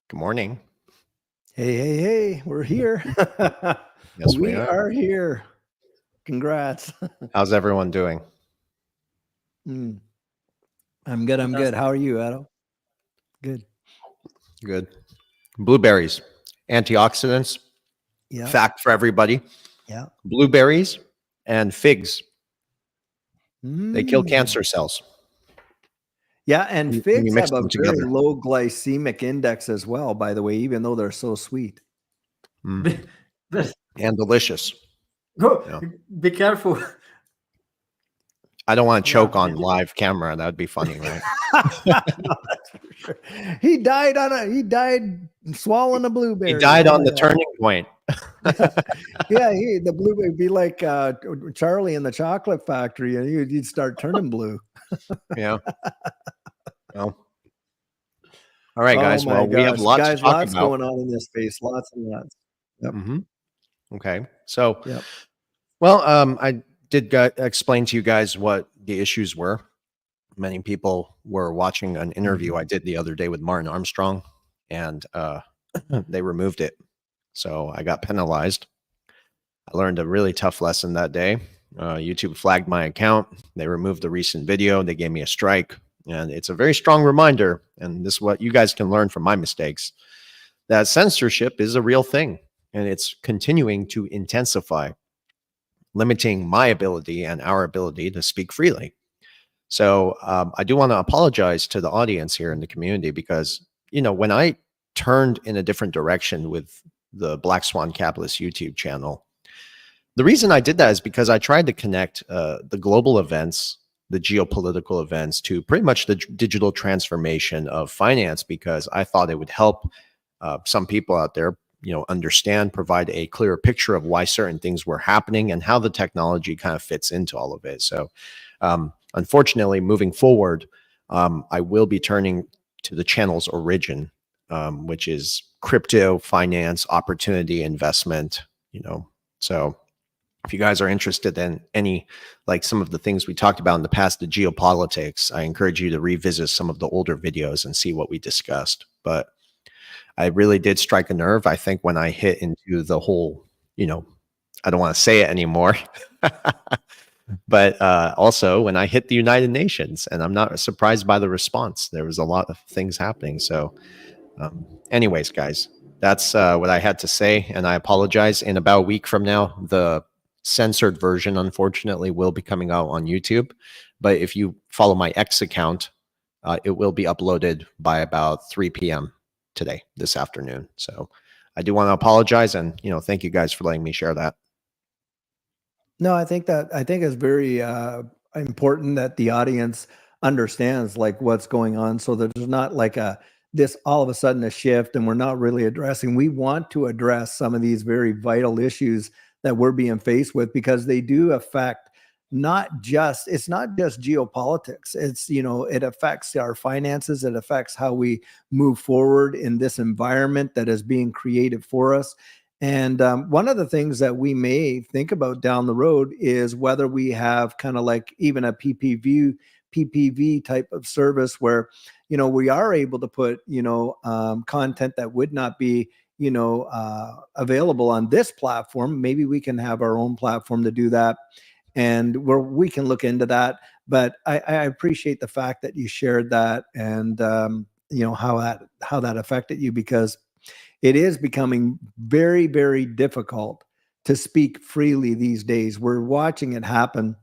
Good morning. Hey, we're here. Yes, we We are. are here. Congrats. How's everyone doing? Mm, I'm good. How are you, Adam? Good. Good. Blueberries, antioxidants. Yeah. Fact for everybody: Yeah. blueberries and figs, they kill Mm. cancer cells Yeah, and when you figs mix have a them very together. low glycemic index as well, by the way, even though they're so sweet. Mm. But And delicious. go, Yeah. be careful. I don't want to choke Yeah, on live camera. That'd be funny, right? No, that's for sure. He died swallowing a blueberry. He died Oh on my the God. turning point. Yeah, the blueberry would be like Charlie in the Chocolate Factory, and you'd start turning blue. Yeah. Well, all right, guys. Oh my Well, we have gosh, a lot to guys, talk lots about. going on in this space, lots and lots. Yep. Okay. So, Yep. well, I did explain to you guys what the issues were. Many people were watching an interview I did the other day with Martin Armstrong, and they removed it. So I got penalized. I learned a really tough lesson that day. YouTube flagged my account. They removed the recent video. They gave me a strike. And it's a very strong reminder, and this is what you guys can learn from my mistakes, that censorship is a real thing, and it's continuing to intensify, limiting my ability and our ability to speak freely. So I do want to apologize to the audience here in the community because, when I turned in a different direction with the Black Swan Capitalist YouTube channel, the reason I did that is because I tried to connect the global events, the geopolitical events, to pretty much the digital transformation of finance, because I thought it would help some people out there, understand, provide a clearer picture of why certain things were happening and how the technology kind of fits into all of it. So, unfortunately, moving forward, I will be turning to the channel's origin, which is crypto, finance, opportunity, investment. So if you guys are interested in some of the things we talked about in the past, the geopolitics, I encourage you to revisit some of the older videos and see what we discussed. But I really did strike a nerve, I think, when I hit into the whole, I don't want to say it anymore. But also when I hit the United Nations, and I'm not surprised by the response. There was a lot of things happening. So anyways, guys, that's what I had to say. And I apologize. In about a week from now, the censored version, unfortunately, will be coming out on YouTube. But if you follow my X account, it will be uploaded by about 3 p.m. today, this afternoon. So I do want to apologize. And, thank you guys for letting me share that. No, I think it's very important that the audience understands like what's going on, so that there's not like this all of a sudden a shift, and we're not really addressing. We want to address some of these very vital issues that we're being faced with, because they do affect it's not just geopolitics. It's, it affects our finances. It affects how we move forward in this environment that is being created for us. And one of the things that we may think about down the road is whether we have kind of like even a PPV type of service where, we are able to put, content that would not be, available on this platform. Maybe we can have our own platform to do that, and where we can look into that. But I appreciate the fact that you shared that, and how that affected you, because it is becoming very, very difficult to speak freely these days. We're watching it happen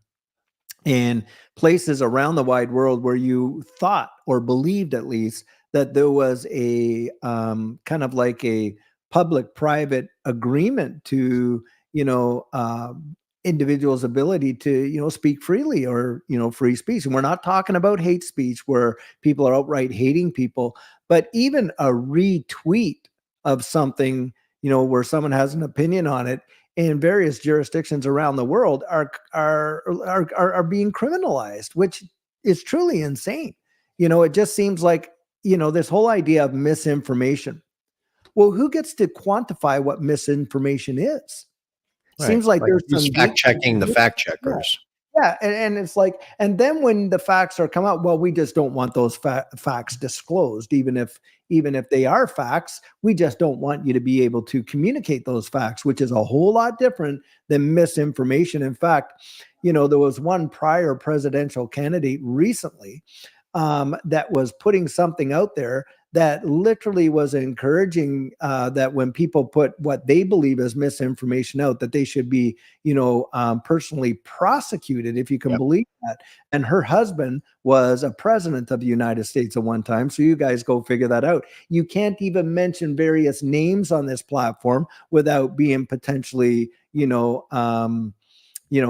in places around the wide world where you thought, or believed at least, that there was a kind of like a public-private agreement to, individuals' ability to, speak freely, or, free speech. And we're not talking about hate speech where people are outright hating people, but even a retweet of something, where someone has an opinion on it, in various jurisdictions around the world are being criminalized, which is truly insane. It just seems like, this whole idea of misinformation. Well, who gets to quantify what misinformation is? Right. Seems like there's who's some fact checking the fact checkers. Yeah, and it's like, and then when the facts are come out, well, we just don't want those facts disclosed, even if they are facts, we just don't want you to be able to communicate those facts, which is a whole lot different than misinformation. In fact, there was one prior presidential candidate recently that was putting something out there that literally was encouraging that when people put what they believe is misinformation out, that they should be, personally prosecuted, if you can Yep. believe that. And her husband was a president of the United States at one time. So you guys go figure that out. You can't even mention various names on this platform without being potentially,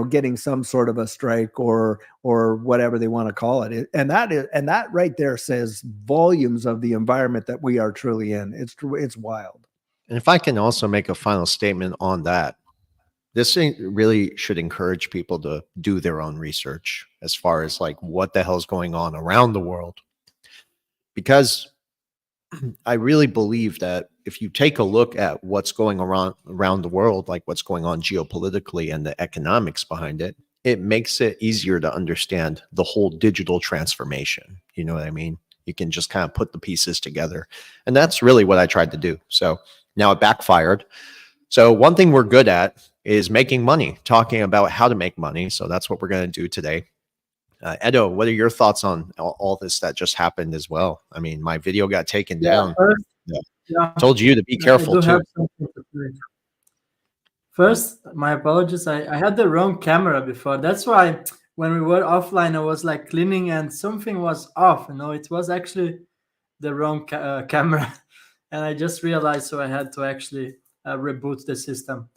getting some sort of a strike or whatever they want to call it. And that right there says volumes of the environment that we are truly in. It's wild. And if I can also make a final statement on that, this thing really should encourage people to do their own research as far as like what the hell's going on around the world. Because I really believe that if you take a look at what's going around the world, like what's going on geopolitically and the economics behind it, it makes it easier to understand the whole digital transformation. You know what I mean? You can just kind of put the pieces together. And that's really what I tried to do. So now it backfired. So one thing we're good at is making money, talking about how to make money. So that's what we're going to do today. Edo, what are your thoughts on all this that just happened as well? I mean, my video got taken down. Yeah, Told you to be careful too. have something to say. First, my apologies. I had the wrong camera before. That's why when we were offline, I was like cleaning and something was off. It was actually the wrong camera. And I just realized, so I had to actually reboot the system.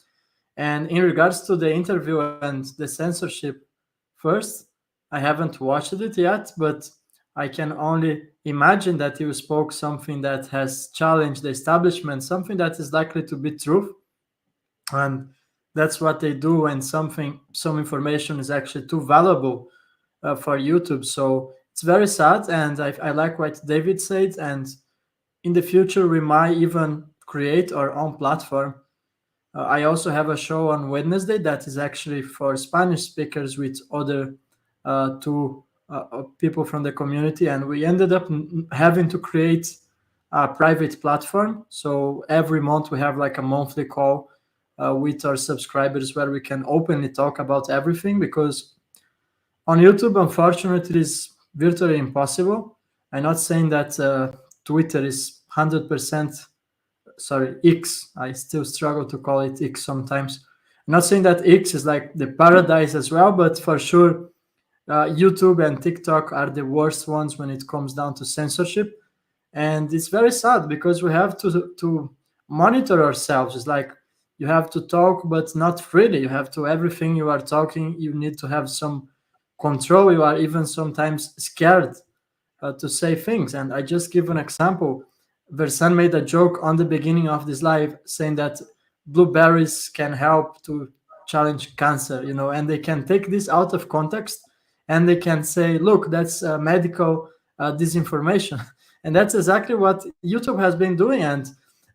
And in regards to the interview and the censorship, first, I haven't watched it yet, but I can only imagine that you spoke something that has challenged the establishment, something that is likely to be truth. And that's what they do when some information is actually too valuable for YouTube. So it's very sad. And I like what David said. And in the future, we might even create our own platform. I also have a show on Wednesday that is actually for Spanish speakers with other two people from the community. And we ended up having to create a private platform. So every month we have like a monthly call with our subscribers where we can openly talk about everything, because on YouTube, unfortunately, it is virtually impossible. I'm not saying that Twitter is 100%, sorry, X. I still struggle to call it X sometimes. I'm not saying that X is like the paradise as well, but for sure, YouTube and TikTok are the worst ones when it comes down to censorship. And it's very sad because we have to monitor ourselves. It's like you have to talk, but not freely. You have to, everything you are talking, you need to have some control. You are even sometimes scared to say things. And I just give an example. Versan made a joke on the beginning of this live saying that blueberries can help to challenge cancer, and they can take this out of context and they can say, look, that's medical disinformation. And that's exactly what YouTube has been doing. And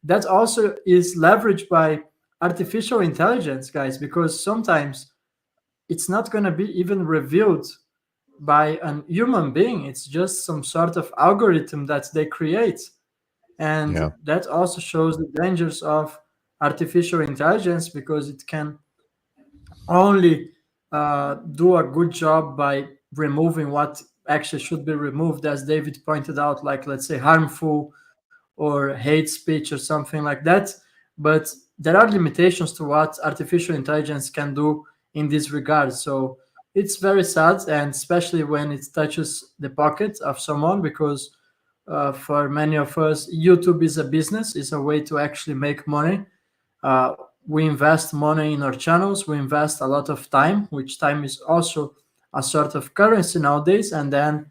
that also is leveraged by artificial intelligence, guys, because sometimes it's not going to be even revealed by a human being. It's just some sort of algorithm that they create. And that also shows the dangers of artificial intelligence, because it can only do a good job by removing what actually should be removed, as David pointed out, like, let's say, harmful or hate speech or something like that. But there are limitations to what artificial intelligence can do in this regard. So it's very sad, and especially when it touches the pocket of someone, because for many of us, YouTube is a business, is a way to actually make money. We invest money in our channels, we invest a lot of time, which time is also a sort of currency nowadays, and then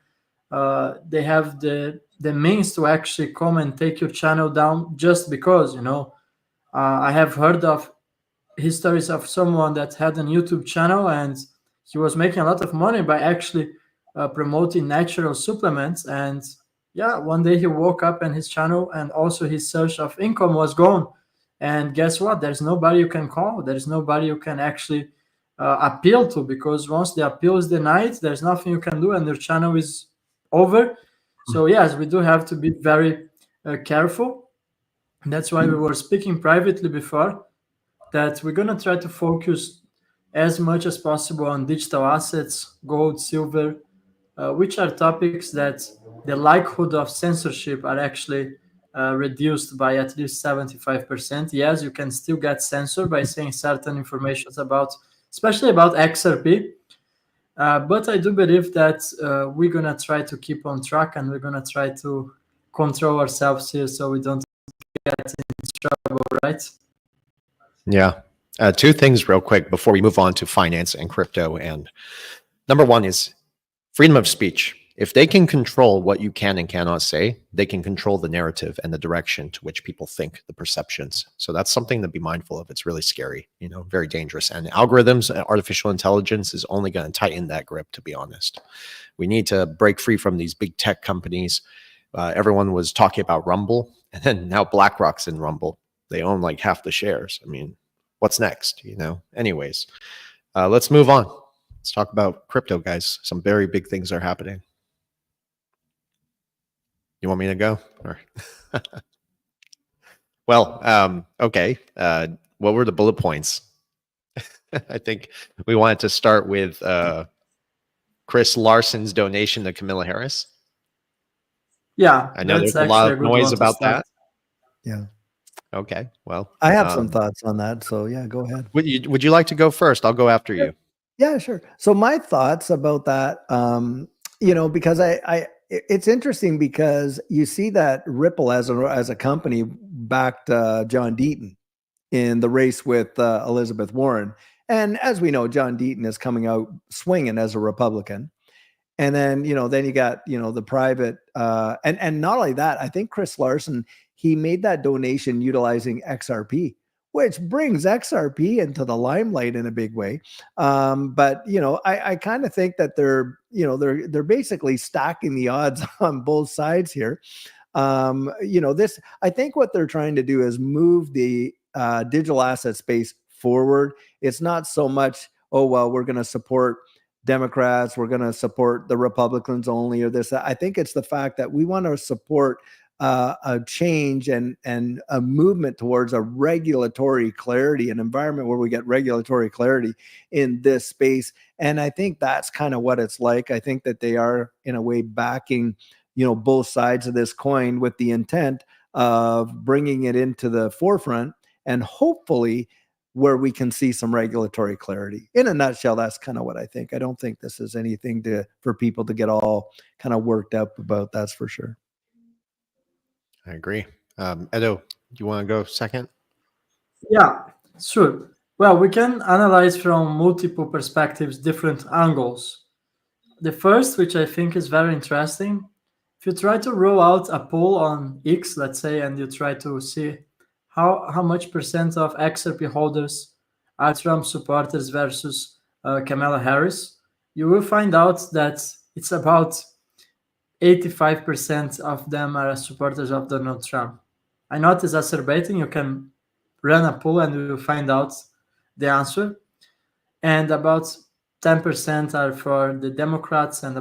they have the means to actually come and take your channel down just because, I have heard of histories of someone that had a YouTube channel and he was making a lot of money by actually promoting natural supplements. And yeah, one day he woke up and his channel and also his source of income was gone. And guess what? There's nobody you can call. There's nobody you can actually appeal to, because once the appeal is denied, there's nothing you can do and your channel is over. So yes, we do have to be very careful. That's why we were speaking privately before, that we're going to try to focus as much as possible on digital assets, gold, silver, which are topics that the likelihood of censorship are actually reduced by at least 75%. Yes, you can still get censored by saying certain information about, especially about XRP. But I do believe that we're going to try to keep on track, and we're going to try to control ourselves here so we don't get in trouble, right? Yeah. Two things real quick before we move on to finance and crypto. And number one is freedom of speech. If they can control what you can and cannot say, they can control the narrative and the direction to which people think, the perceptions. So that's something to be mindful of. It's really scary, very dangerous. And algorithms, artificial intelligence is only going to tighten that grip, to be honest. We need to break free from these big tech companies. Everyone was talking about Rumble, and then now BlackRock's in Rumble. They own like half the shares. I mean, what's next? Anyways, let's move on. Let's talk about crypto, guys. Some very big things are happening. You want me to go? Or well, okay. What were the bullet points? I think we wanted to start with Chris Larson's donation to Camilla Harris. Yeah, I know there's a lot of noise about that. Yeah. Okay. Well, I have some thoughts on that. So yeah, go ahead. Would you like to go first? I'll go after you. Yeah, sure. So my thoughts about that, because it's interesting because you see that Ripple as a company backed John Deaton in the race with Elizabeth Warren. And as we know, John Deaton is coming out swinging as a Republican. And then, then you got, the private, and not only that, I think Chris Larson, he made that donation utilizing XRP, which brings XRP into the limelight in a big way. But, I kind of think that they're basically stacking the odds on both sides here. I think what they're trying to do is move the digital asset space forward. It's not so much, oh, well, we're going to support Democrats, we're going to support the Republicans only, or this. I think it's the fact that we want to support a change and a movement towards a regulatory clarity, an environment where we get regulatory clarity in this space. And I think that's kind of what it's like. I think that they are, in a way, backing, both sides of this coin with the intent of bringing it into the forefront, and hopefully where we can see some regulatory clarity. In a nutshell, that's kind of what I think. I don't think this is anything for people to get all kind of worked up about, that's for sure. I agree. Edo, do you want to go second? Yeah, sure. Well, we can analyze from multiple perspectives, different angles. The first, which I think is very interesting, if you try to roll out a poll on X, let's say, and you try to see how much percent of XRP holders are Trump supporters versus Kamala Harris, you will find out that it's about 85% of them are supporters of Donald Trump. I'm not exacerbating. You can run a poll and you will find out the answer. And about 10% are for the Democrats, and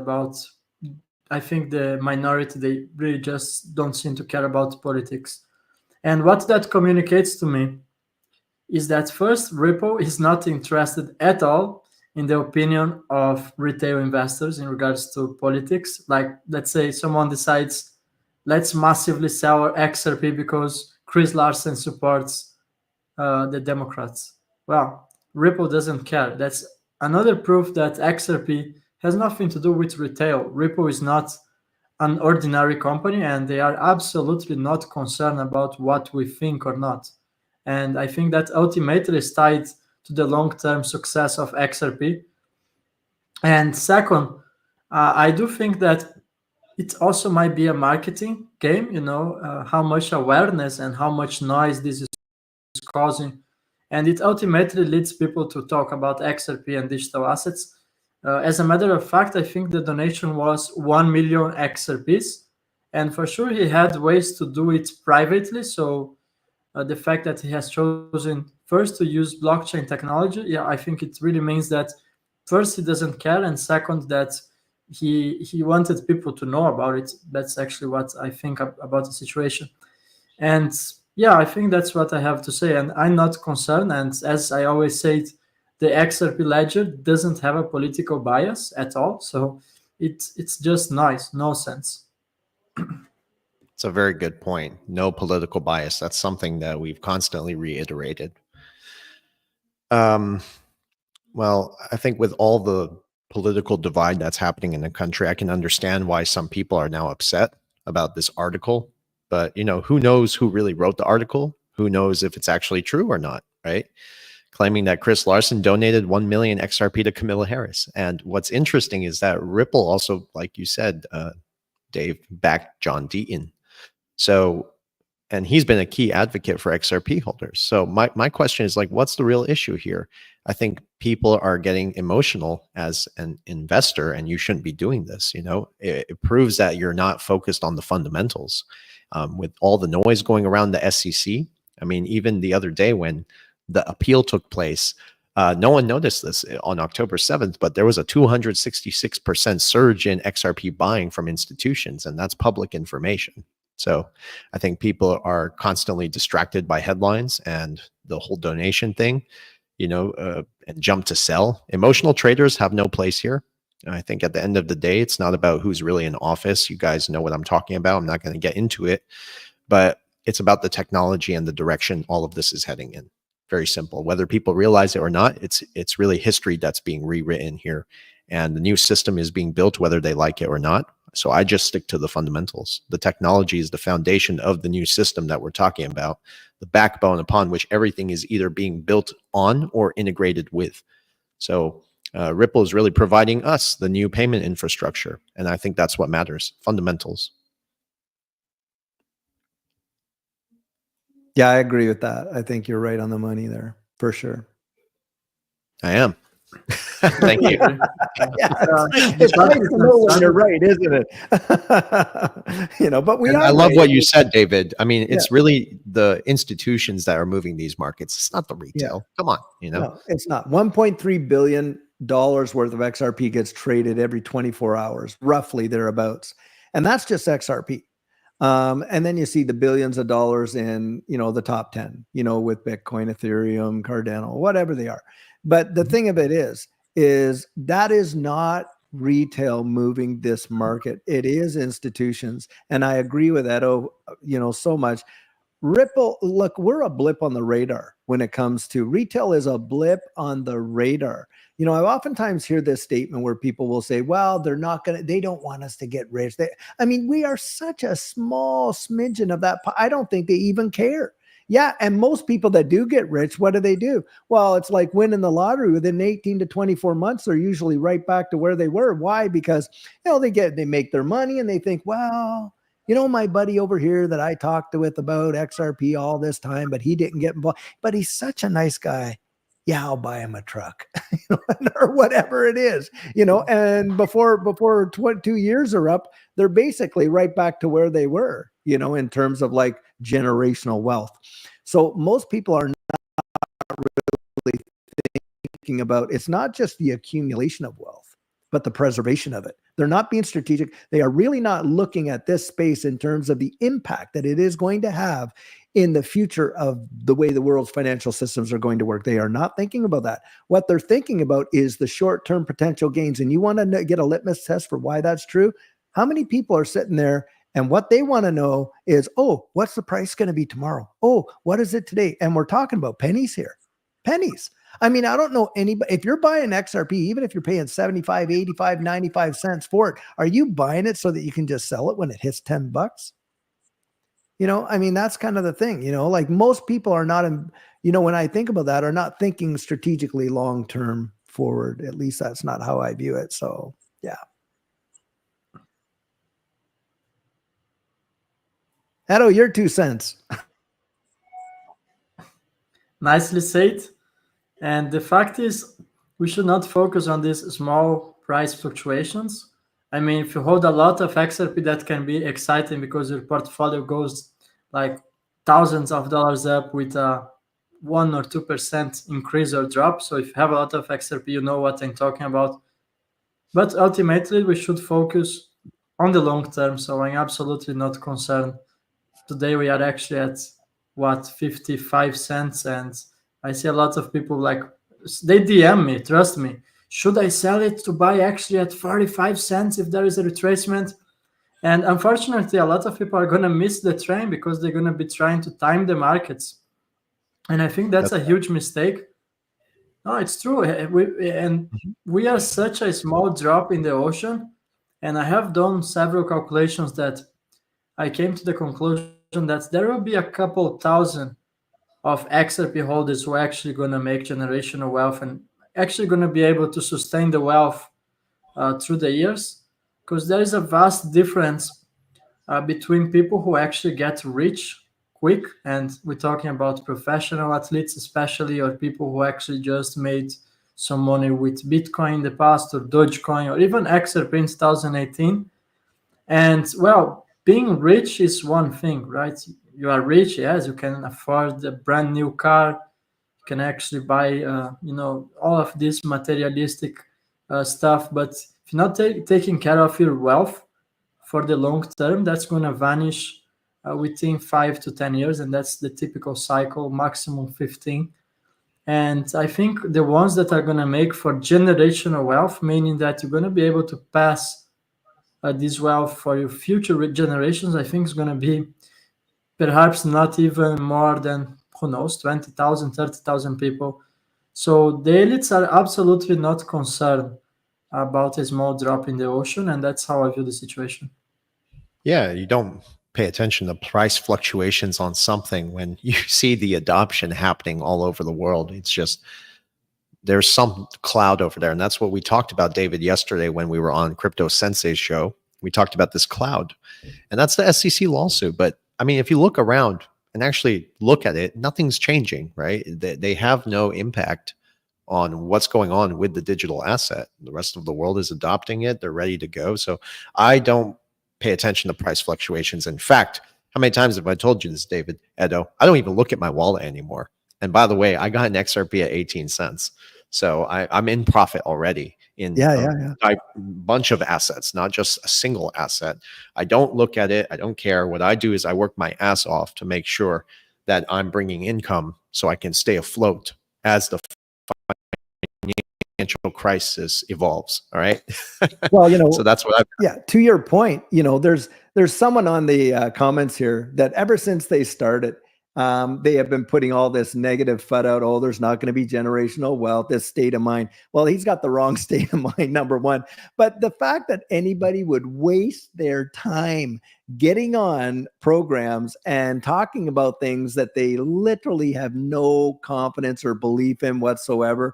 I think the minority, they really just don't seem to care about politics. And what that communicates to me is that first, Ripple is not interested at all in the opinion of retail investors in regards to politics. Like, let's say someone decides, let's massively sell our XRP because Chris Larson supports the Democrats. Well, Ripple doesn't care. That's another proof that XRP has nothing to do with retail. Ripple is not an ordinary company, and they are absolutely not concerned about what we think or not. And I think that ultimately is tied to the long-term success of XRP. And second, I do think that it also might be a marketing game, how much awareness and how much noise this is causing. And it ultimately leads people to talk about XRP and digital assets. As a matter of fact, I think the donation was 1 million XRPs. And for sure, he had ways to do it privately. So the fact that he has chosen first to use blockchain technology, yeah, I think it really means that first he doesn't care, and second that he wanted people to know about it. That's actually what I think about the situation. And yeah, I think that's what I have to say. And I'm not concerned. And as I always say, the XRP ledger doesn't have a political bias at all. So it's just noise, no sense. It's a very good point. No political bias. That's something that we've constantly reiterated. Well, I think with all the political divide that's happening in the country, I can understand why some people are now upset about this article. But, you know, who knows who really wrote the article? Who knows if it's actually true or not, right? Claiming that Chris Larson donated 1 million XRP to Camilla Harris. And what's interesting is that Ripple also, like you said, Dave, backed John Deaton. So, and he's been a key advocate for XRP holders. So my question is like, what's the real issue here? I think people are getting emotional as an investor, and you shouldn't be doing this. You know, it proves that you're not focused on the fundamentals. With all the noise going around the SEC, I mean, even the other day when the appeal took place, no one noticed this on October 7th, but there was a 266% surge in XRP buying from institutions, and that's public information. So I think people are constantly distracted by headlines and the whole donation thing, you know, and jump to sell. Emotional traders have no place here. And I think at the end of the day, it's not about who's really in office. You guys know what I'm talking about. I'm not going to get into it, but it's about the technology and the direction all of this is heading in. Very simple. Whether people realize it or not, it's really history that's being rewritten here. And the new system is being built whether they like it or not. So I just stick to the fundamentals. The technology is the foundation of the new system that we're talking about, the backbone upon which everything is either being built on or integrated with. So Ripple is really providing us the new payment infrastructure. And I think that's what matters, fundamentals. Yeah, I agree with that. I think you're right on the money there, for sure. I am. Thank you. Yeah, it's nice to know when you're right, isn't it? You know, but I love what you said, David. I mean, it's really the institutions that are moving these markets. It's not the retail. Come on, you know. No, it's not. $1.3 billion worth of XRP gets traded every 24 hours, roughly thereabouts, and that's just XRP. And then you see the billions of dollars in, you know, the top 10, you know, with Bitcoin, Ethereum, Cardano, whatever they are. But the thing of it is that is not retail moving this market. It is institutions. And I agree with Edo, you know, so much. Ripple, look, we're a blip on the radar when it comes to retail is a blip on the radar. You know, I oftentimes hear this statement where people will say, well, they don't want us to get rich. I mean, we are such a small smidgen of that. I don't think they even care. Yeah. And most people that do get rich, what do? Well, it's like winning the lottery. Within 18 to 24 months, they're usually right back to where they were. Why? Because, you know, they make their money and they think, well, you know, my buddy over here that I talked with about XRP all this time, but he didn't get involved, but he's such a nice guy. Yeah, I'll buy him a truck, you know, or whatever it is, you know, and before 2 years are up, they're basically right back to where they were, you know, in terms of like generational wealth. So most people are not really thinking about, it's not just the accumulation of wealth, but the preservation of it. They're not being strategic. They are really not looking at this space in terms of the impact that it is going to have in the future of the way the world's financial systems are going to work. They are not thinking about that. What they're thinking about is the short-term potential gains. And you want to get a litmus test for why that's true? How many people are sitting there and what they want to know is, oh, what's the price going to be tomorrow? Oh, what is it today? And we're talking about pennies here. Pennies. I mean, I don't know anybody, if you're buying XRP, even if you're paying 75, 85, 95 cents for it, are you buying it so that you can just sell it when it hits $10? You know, I mean, that's kind of the thing, you know, like most people are not, you know, when I think about that, are not thinking strategically long-term forward. At least that's not how I view it. So, yeah. Edo, your 2 cents. Nicely said. And the fact is, we should not focus on these small price fluctuations. I mean, if you hold a lot of XRP, that can be exciting because your portfolio goes like thousands of dollars up with a 1 or 2% increase or drop. So if you have a lot of XRP, you know what I'm talking about. But ultimately, we should focus on the long term. So I'm absolutely not concerned. Today we are actually at what, 55 cents, and I see a lot of people like, they DM me, trust me, should I sell it to buy actually at 45 cents if there is a retracement? And unfortunately, a lot of people are going to miss the train because they're going to be trying to time the markets. And I think that's a huge mistake. No, it's true. We are such a small drop in the ocean. And I have done several calculations that I came to the conclusion that there will be a couple thousand of XRP holders who are actually going to make generational wealth and actually going to be able to sustain the wealth through the years. Because there is a vast difference between people who actually get rich quick, and we're talking about professional athletes especially, or people who actually just made some money with Bitcoin in the past, or Dogecoin, or even XRP in 2018. And well, being rich is one thing, right? You are rich, yes, you can afford a brand new car, you can actually buy all of this materialistic stuff, but if you're not taking care of your wealth for the long term, that's going to vanish within 5 to 10 years, and that's the typical cycle, maximum 15. And I think the ones that are going to make for generational wealth, meaning that you're going to be able to pass this wealth for your future generations, I think is going to be perhaps not even more than, who knows, 20,000, 30,000 people. So the elites are absolutely not concerned about a small drop in the ocean, and that's how I view the situation. Yeah, you don't pay attention to price fluctuations on something when you see the adoption happening all over the world. It's just, there's some cloud over there. And that's what we talked about, David, yesterday when we were on Crypto Sensei's show. We talked about this cloud, and that's the SEC lawsuit. But I mean, if you look around and actually look at it, nothing's changing, right? They have no impact on what's going on with the digital asset. The rest of the world is adopting it. They're ready to go. So I don't pay attention to price fluctuations. In fact, how many times have I told you this, David, Edo? I don't even look at my wallet anymore. And by the way, I got an XRP at 18 cents. So I'm in profit already in a bunch of assets, not just a single asset. I don't look at it. I don't care. What I do is I work my ass off to make sure that I'm bringing income so I can stay afloat as the financial crisis evolves. All right. Well, so that's what to your point, there's someone on the comments here that ever since they started, they have been putting all this negative FUD out. Oh, there's not going to be generational wealth, this state of mind. Well, he's got the wrong state of mind, number one. But the fact that anybody would waste their time getting on programs and talking about things that they literally have no confidence or belief in whatsoever.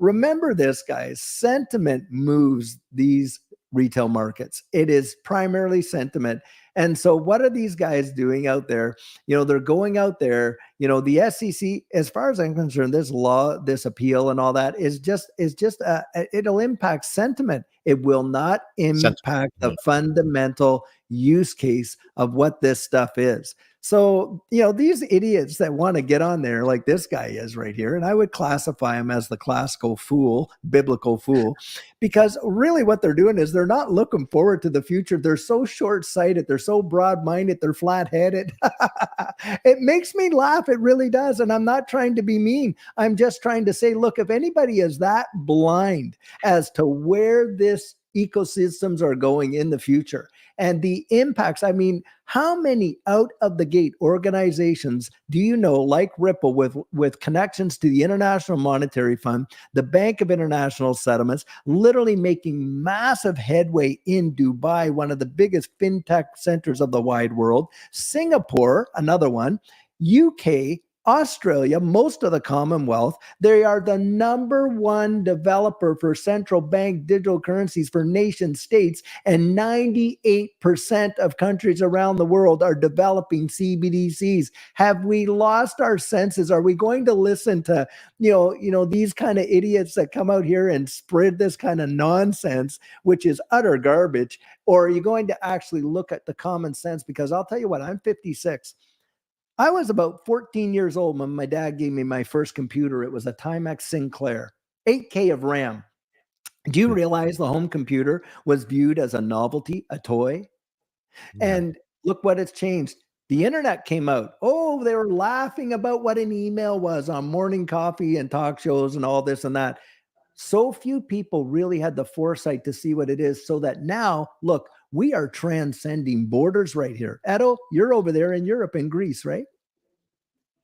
Remember this, guys, sentiment moves these retail markets. It is primarily sentiment. And so what are these guys doing out there? They're going out there, the SEC, as far as I'm concerned, this law, this appeal and all that it'll impact sentiment. It will not impact the fundamental use case of what this stuff is. So, these idiots that want to get on there like this guy is right here, and I would classify him as the classical fool, biblical fool, because really what they're doing is they're not looking forward to the future. They're so short-sighted. They're so broad-minded. They're flat-headed. It makes me laugh. It really does. And I'm not trying to be mean. I'm just trying to say, look, if anybody is that blind as to where this ecosystems are going in the future and the impacts. I mean, how many out of the gate organizations do you know, like Ripple, with connections to the International Monetary Fund, the Bank of International Settlements, literally making massive headway in Dubai, one of the biggest fintech centers of the wide world, Singapore, another one, UK, Australia, most of the Commonwealth. They are the number one developer for central bank digital currencies for nation states, and 98% of countries around the world are developing CBDCs. Have we lost our senses? Are we going to listen to these kind of idiots that come out here and spread this kind of nonsense, which is utter garbage? Or are you going to actually look at the common sense? Because I'll tell you what, I'm 56. I was about 14 years old when my dad gave me my first computer. It was a Timex Sinclair, 8K of RAM. Do you realize the home computer was viewed as a novelty, a toy? Yeah. And look what it's changed. The internet came out. Oh, they were laughing about what an email was on morning coffee and talk shows and all this and that. So few people really had the foresight to see what it is, so that now, look, we are transcending borders right here. Edo, you're over there in Europe, in Greece, right?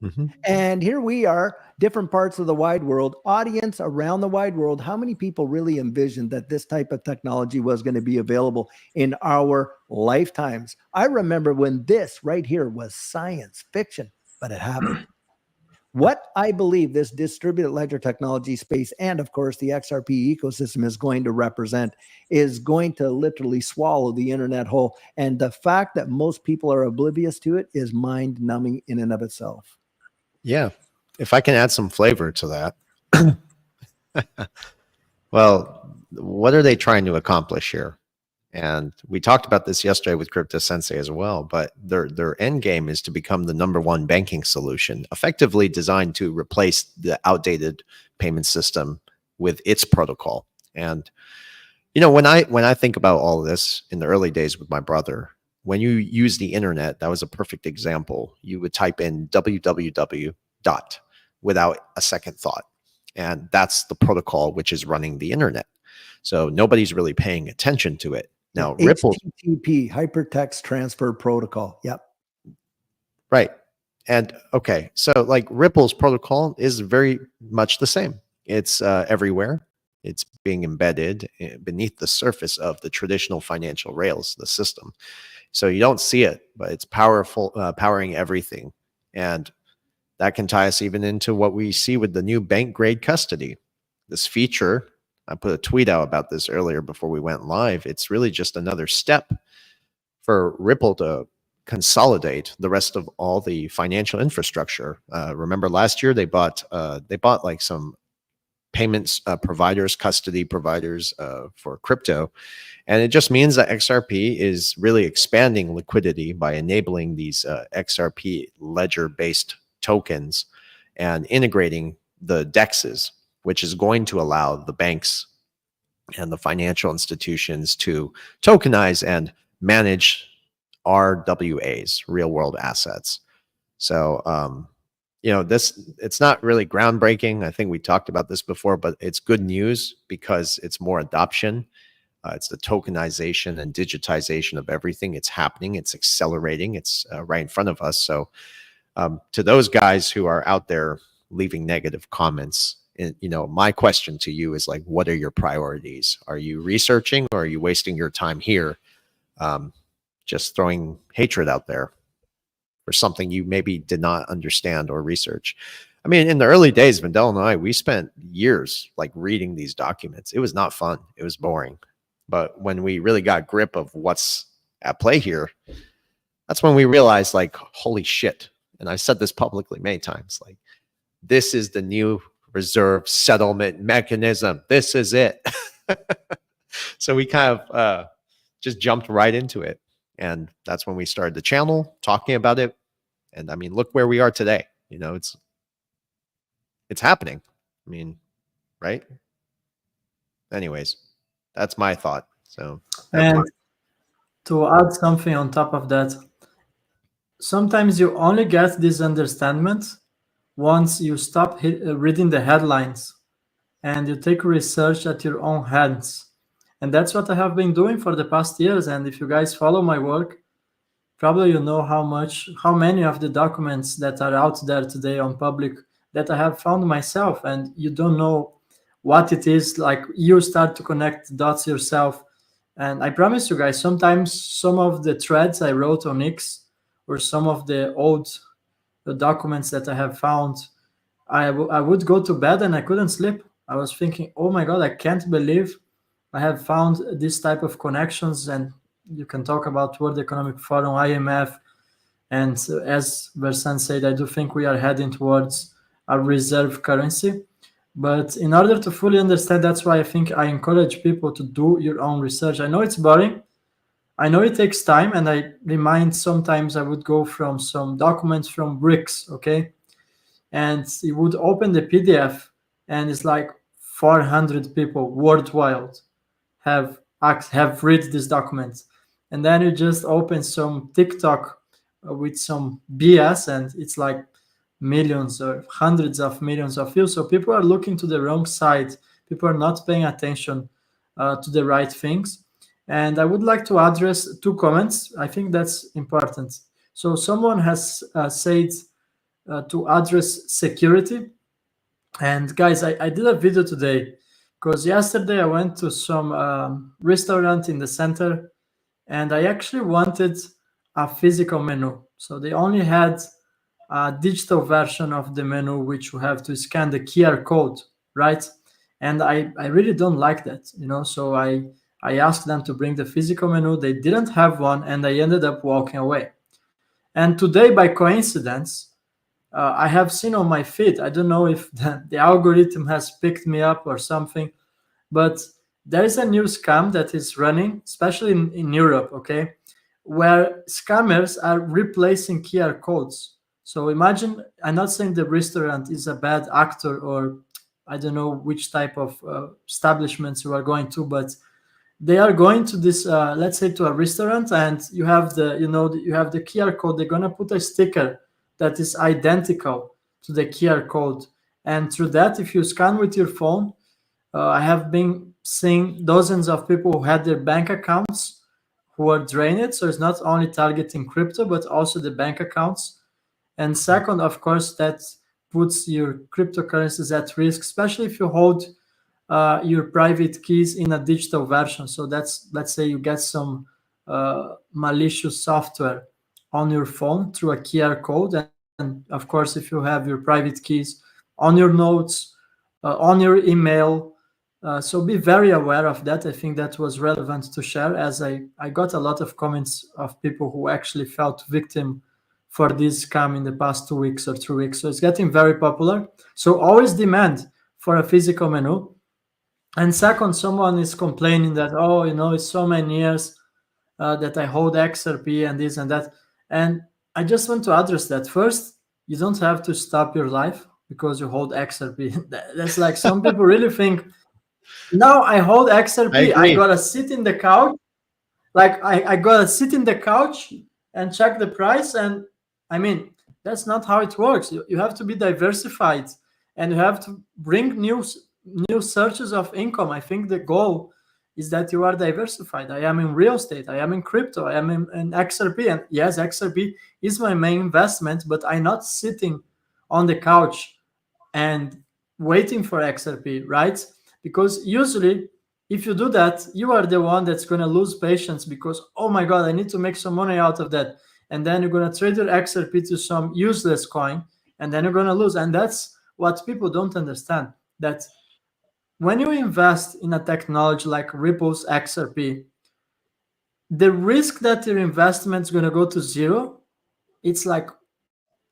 Mm-hmm. And here we are, different parts of the wide world, audience around the wide world. How many people really envisioned that this type of technology was going to be available in our lifetimes? I remember when this right here was science fiction, but it happened. What I believe this distributed ledger technology space, and of course the XRP ecosystem, is going to represent is going to literally swallow the internet whole. And the fact that most people are oblivious to it is mind numbing in and of itself. Yeah. If I can add some flavor to that. Well, what are they trying to accomplish here? And we talked about this yesterday with Crypto Sensei as well, but their end game is to become the #1 banking solution, effectively designed to replace the outdated payment system with its protocol. And you know, when I think about all of this in the early days with my brother, when you use the internet, that was a perfect example. You would type in www dot without a second thought. And that's the protocol which is running the internet. So nobody's really paying attention to it. Now, Ripple, HTTP, Hypertext Transfer Protocol. Yep. right. And okay, so like Ripple's protocol is very much the same. It's everywhere. It's being embedded beneath the surface of the traditional financial rails, the system. So you don't see it, but it's powerful, powering everything. And that can tie us even into what we see with the new bank grade custody. This feature, I put a tweet out about this earlier before we went live. It's really just another step for Ripple to consolidate the rest of all the financial infrastructure. Remember last year they bought like some payments providers, custody providers for crypto. And it just means that XRP is really expanding liquidity by enabling these XRP ledger-based tokens and integrating the DEXs, which is going to allow the banks and the financial institutions to tokenize and manage RWAs, real world assets. So, you know, it's not really groundbreaking. I think we talked about this before, but it's good news because it's more adoption. It's the tokenization and digitization of everything. It's happening. It's accelerating. It's right in front of us. So to those guys who are out there leaving negative comments, you know, my question to you is like, what are your priorities? Are you researching or are you wasting your time here just throwing hatred out there for something you maybe did not understand or research? I mean, in the early days, Vendel and I, we spent years like reading these documents. It was not fun. It was boring. But when we really got grip of what's at play here, that's when we realized like, holy shit. And I said this publicly many times, like, this is the new reserve settlement mechanism. This is it. So we kind of just jumped right into it. And that's when we started the channel talking about it. And I mean, look where we are today. You know, it's happening. I mean, right? Anyways, that's my thought. So, And to add something on top of that, sometimes you only get this understanding once you stop reading the headlines and you take research at your own hands. And that's what I have been doing for the past years. And if you guys follow my work, probably you know how many of the documents that are out there today on public that I have found myself, and you don't know what it is. Like, you start to connect dots yourself. And I promise you guys, sometimes some of the threads I wrote on X or some of the old documents that I have found, I would go to bed and I couldn't sleep. I was thinking, oh my God, I can't believe I have found this type of connections. And you can talk about World Economic Forum, IMF, and as Versan said, I do think we are heading towards a reserve currency. But in order to fully understand, that's why I think I encourage people to do your own research. I know it's boring. I know it takes time, and I remind sometimes I would go from some documents from bricks, okay, and you would open the PDF, and it's like 400 people worldwide have read this document, and then you just open some TikTok with some BS, and it's like millions or hundreds of millions of views. So people are looking to the wrong side. People are not paying attention to the right things. And I would like to address two comments. I think that's important. So someone has said to address security. And guys, I did a video today because yesterday I went to some restaurant in the center, and I actually wanted a physical menu. So they only had a digital version of the menu, which you have to scan the QR code, right? And I really don't like that, you know. So I asked them to bring the physical menu. They didn't have one, and I ended up walking away. And today, by coincidence, I have seen on my feed, I don't know if the algorithm has picked me up or something, but there is a new scam that is running, especially in Europe, okay, where scammers are replacing QR codes. So imagine, I'm not saying the restaurant is a bad actor, or I don't know which type of establishments you are going to, but they are going to this, let's say, to a restaurant, and you have you have the QR code. They're gonna put a sticker that is identical to the QR code, and through that, if you scan with your phone, I have been seeing dozens of people who had their bank accounts who are drained. So it's not only targeting crypto, but also the bank accounts. And second, of course, that puts your cryptocurrencies at risk, especially if you hold your private keys in a digital version. So that's, let's say you get some malicious software on your phone through a QR code. And of course, if you have your private keys on your notes, on your email, so be very aware of that. I think that was relevant to share, as I got a lot of comments of people who actually felt victim for this scam in the past 2 weeks or 3 weeks. So it's getting very popular. So always demand for a physical menu. And second, someone is complaining that, oh, you know, it's so many years that I hold XRP and this and that. And I just want to address that. First, you don't have to stop your life because you hold XRP. That's like some people really think, now I hold XRP. I gotta sit in the couch. Like I gotta sit in the couch and check the price. And I mean, that's not how it works. You have to be diversified, and you have to bring new searches of income. I think the goal is that you are diversified. I am in real estate. I am in crypto. I am in XRP. And yes, XRP is my main investment, but I'm not sitting on the couch and waiting for XRP, right? Because usually, if you do that, you are the one that's going to lose patience because, oh my God, I need to make some money out of that. And then you're going to trade your XRP to some useless coin, and then you're going to lose. And that's what people don't understand, that when you invest in a technology like Ripple's XRP, the risk that your investment is going to go to zero, it's like,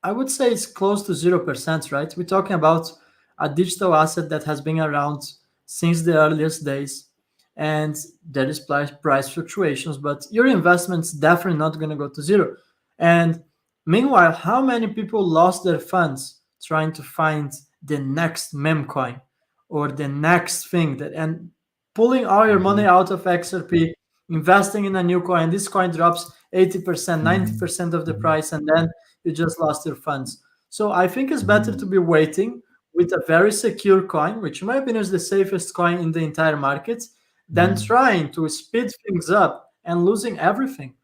I would say it's close to 0%, right? We're talking about a digital asset that has been around since the earliest days, and there is price fluctuations, but your investment's definitely not going to go to zero. And meanwhile, how many people lost their funds trying to find the next meme coin or the next thing, that, and pulling all your money out of XRP, investing in a new coin, this coin drops 80%, 90% of the price, and then you just lost your funds. So I think it's better to be waiting with a very secure coin, which in my opinion is the safest coin in the entire market, than trying to speed things up and losing everything.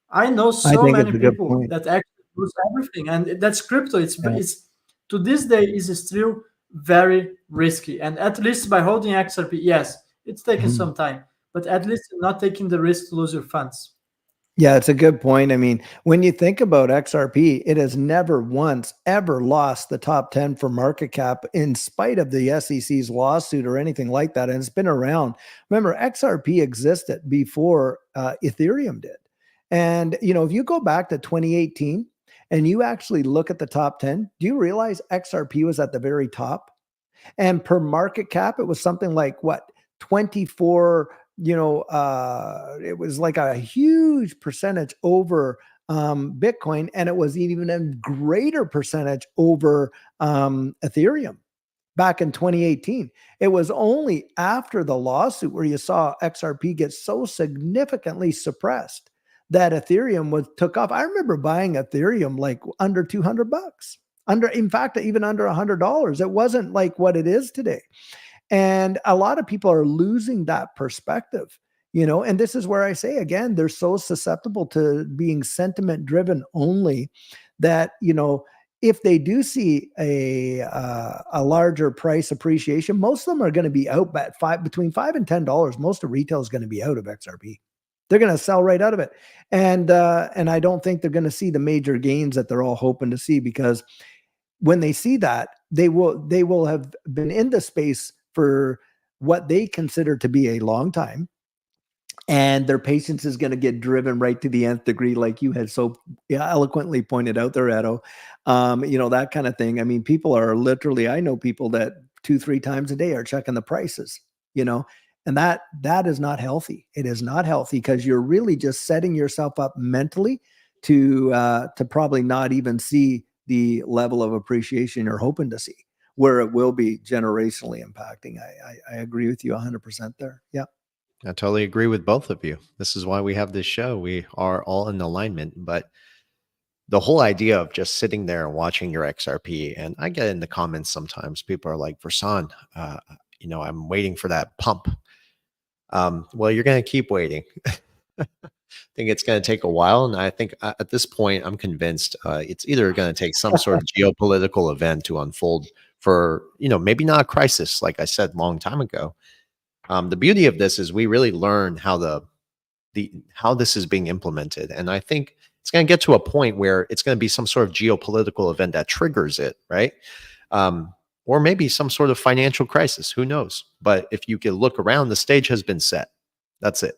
I know so many people that actually lose everything, and that's crypto. It's to this day is still very risky. And at least by holding XRP, yes, it's taking some time, but at least you're not taking the risk to lose your funds. Yeah, it's a good point. I mean, when you think about XRP, it has never once ever lost the top 10 for market cap in spite of the SEC's lawsuit or anything like that. And it's been around. Remember, XRP existed before Ethereum did. And, you know, if you go back to 2018 and you actually look at the top 10, do you realize XRP was at the very top? And per market cap, it was something like what, 24 it was like a huge percentage over Bitcoin, and it was even a greater percentage over Ethereum back in 2018. It was only after the lawsuit where you saw XRP get so significantly suppressed that Ethereum took off. I remember buying Ethereum like under $200, in fact, even under $100. It wasn't like what it is today. And a lot of people are losing that perspective, and this is where I say, again, they're so susceptible to being sentiment driven only that, if they do see a larger price appreciation, most of them are going to be out between $5 and $10. Most of retail is going to be out of XRP. They're going to sell right out of it. And I don't think they're going to see the major gains that they're all hoping to see, because when they see that, they will have been in the space for what they consider to be a long time. And their patience is going to get driven right to the nth degree, like you had so eloquently pointed out there, Edo. That kind of thing. I mean, people are literally, I know people that 2-3 times a day are checking the prices, and that is not healthy. It is not healthy, because you're really just setting yourself up mentally to probably not even see the level of appreciation you're hoping to see, where it will be generationally impacting. I agree with you 100% there. Yeah. I totally agree with both of you. This is why we have this show. We are all in alignment, but the whole idea of just sitting there and watching your XRP, and I get in the comments sometimes, people are like, Versan, I'm waiting for that pump. Well, you're going to keep waiting. I think it's going to take a while. And I think at this point, I'm convinced it's either going to take some sort of geopolitical event to unfold for, maybe not a crisis, like I said long time ago. The beauty of this is we really learn how how this is being implemented. And I think it's going to get to a point where it's going to be some sort of geopolitical event that triggers it, right? Or maybe some sort of financial crisis, who knows? But if you can look around, the stage has been set. That's it.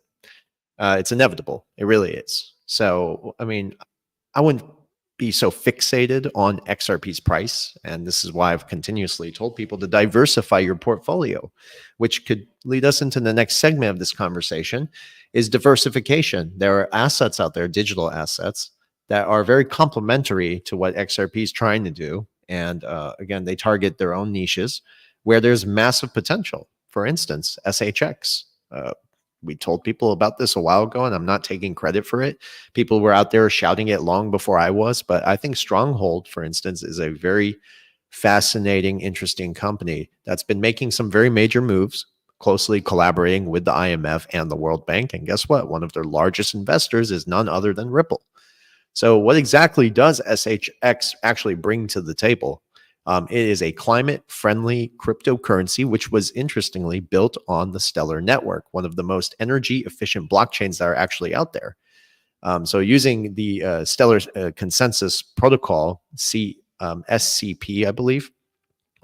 It's inevitable. It really is. So, I mean, I wouldn't be so fixated on XRP's price. And this is why I've continuously told people to diversify your portfolio, which could lead us into the next segment of this conversation, is diversification. There are assets out there, digital assets, that are very complementary to what XRP is trying to do. And again, they target their own niches where there's massive potential. For instance, SHX. We told people about this a while ago, and I'm not taking credit for it. People were out there shouting it long before I was, but I think Stronghold, for instance, is a very fascinating, interesting company that's been making some very major moves, closely collaborating with the IMF and the World Bank. And guess what? One of their largest investors is none other than Ripple. So what exactly does SHX actually bring to the table? It is a climate-friendly cryptocurrency, which was interestingly built on the Stellar network, one of the most energy-efficient blockchains that are actually out there. So using the Stellar Consensus Protocol, SCP, I believe,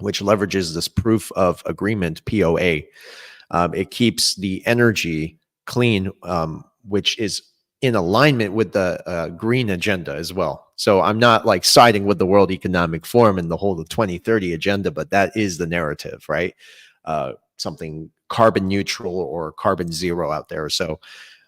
which leverages this proof of agreement, POA, it keeps the energy clean, which is in alignment with the green agenda as well. So I'm not like siding with the World Economic Forum and the whole 2030 agenda, but that is the narrative, right? Something carbon neutral or carbon zero out there. So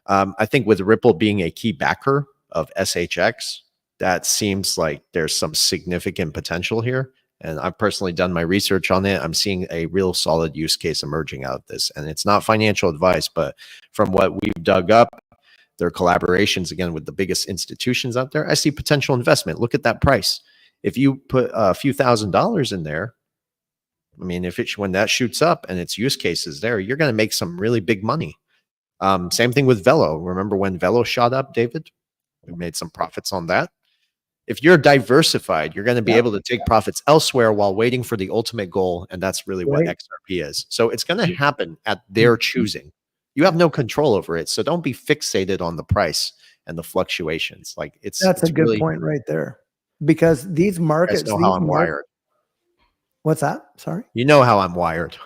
I think with Ripple being a key backer of SHX, that seems like there's some significant potential here. And I've personally done my research on it. I'm seeing a real solid use case emerging out of this. And it's not financial advice, but from what we've dug up, their collaborations, again, with the biggest institutions out there, I see potential investment. Look at that price. If you put a few $1,000s in there, I mean, when that shoots up and its use cases there, you're going to make some really big money. Same thing with Velo. Remember when Velo shot up, David? We made some profits on that. If you're diversified, you're going to be able to take profits elsewhere while waiting for the ultimate goal. And that's really what XRP is. So it's going to happen at their choosing. You have no control over it. So don't be fixated on the price and the fluctuations. Like that's a good really, point right there. Because these markets, you know how I'm wired. What's that? Sorry. You know how I'm wired.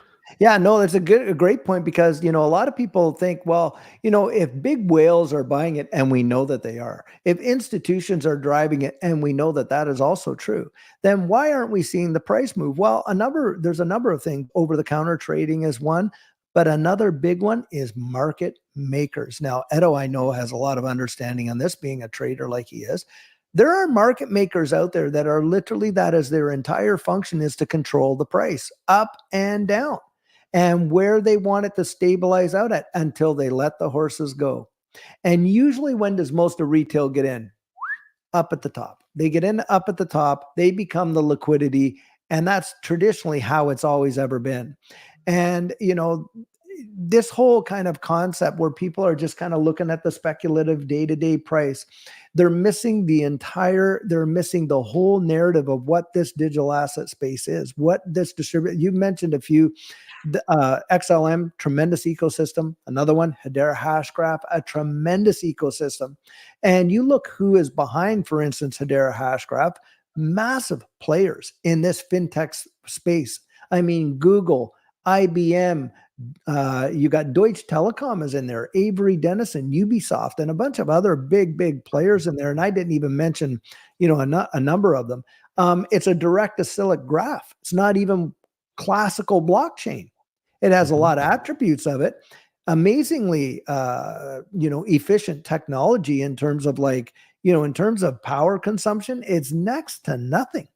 Yeah, no, that's a great point, because, a lot of people think, well, if big whales are buying it, and we know that they are, if institutions are driving it, and we know that that is also true, then why aren't we seeing the price move? Well, there's a number of things. Over-the-counter trading is one. But another big one is market makers. Now, Edo, I know, has a lot of understanding on this, being a trader like he is. There are market makers out there that are literally, that is their entire function, is to control the price up and down and where they want it to stabilize out at until they let the horses go. And usually, when does most of retail get in? Up at the top. They get in up at the top, they become the liquidity, and that's traditionally how it's always ever been. And, you know, this whole kind of concept where people are just kind of looking at the speculative day-to-day price, they're missing the whole narrative of what this digital asset space is, what this you mentioned a few. XLM, tremendous ecosystem. Another one, Hedera Hashgraph, a tremendous ecosystem. And you look who is behind, for instance, Hedera Hashgraph, massive players in this fintech space. I mean, Google, IBM, you got Deutsche Telekom is in there, Avery Dennison, Ubisoft, and a bunch of other big players in there. And I didn't even mention, you know, a number of them. It's a direct acyclic graph. It's not even classical blockchain. It has a lot of attributes of it. Amazingly, you know, efficient technology in terms of, like, you know, in terms of power consumption, it's next to nothing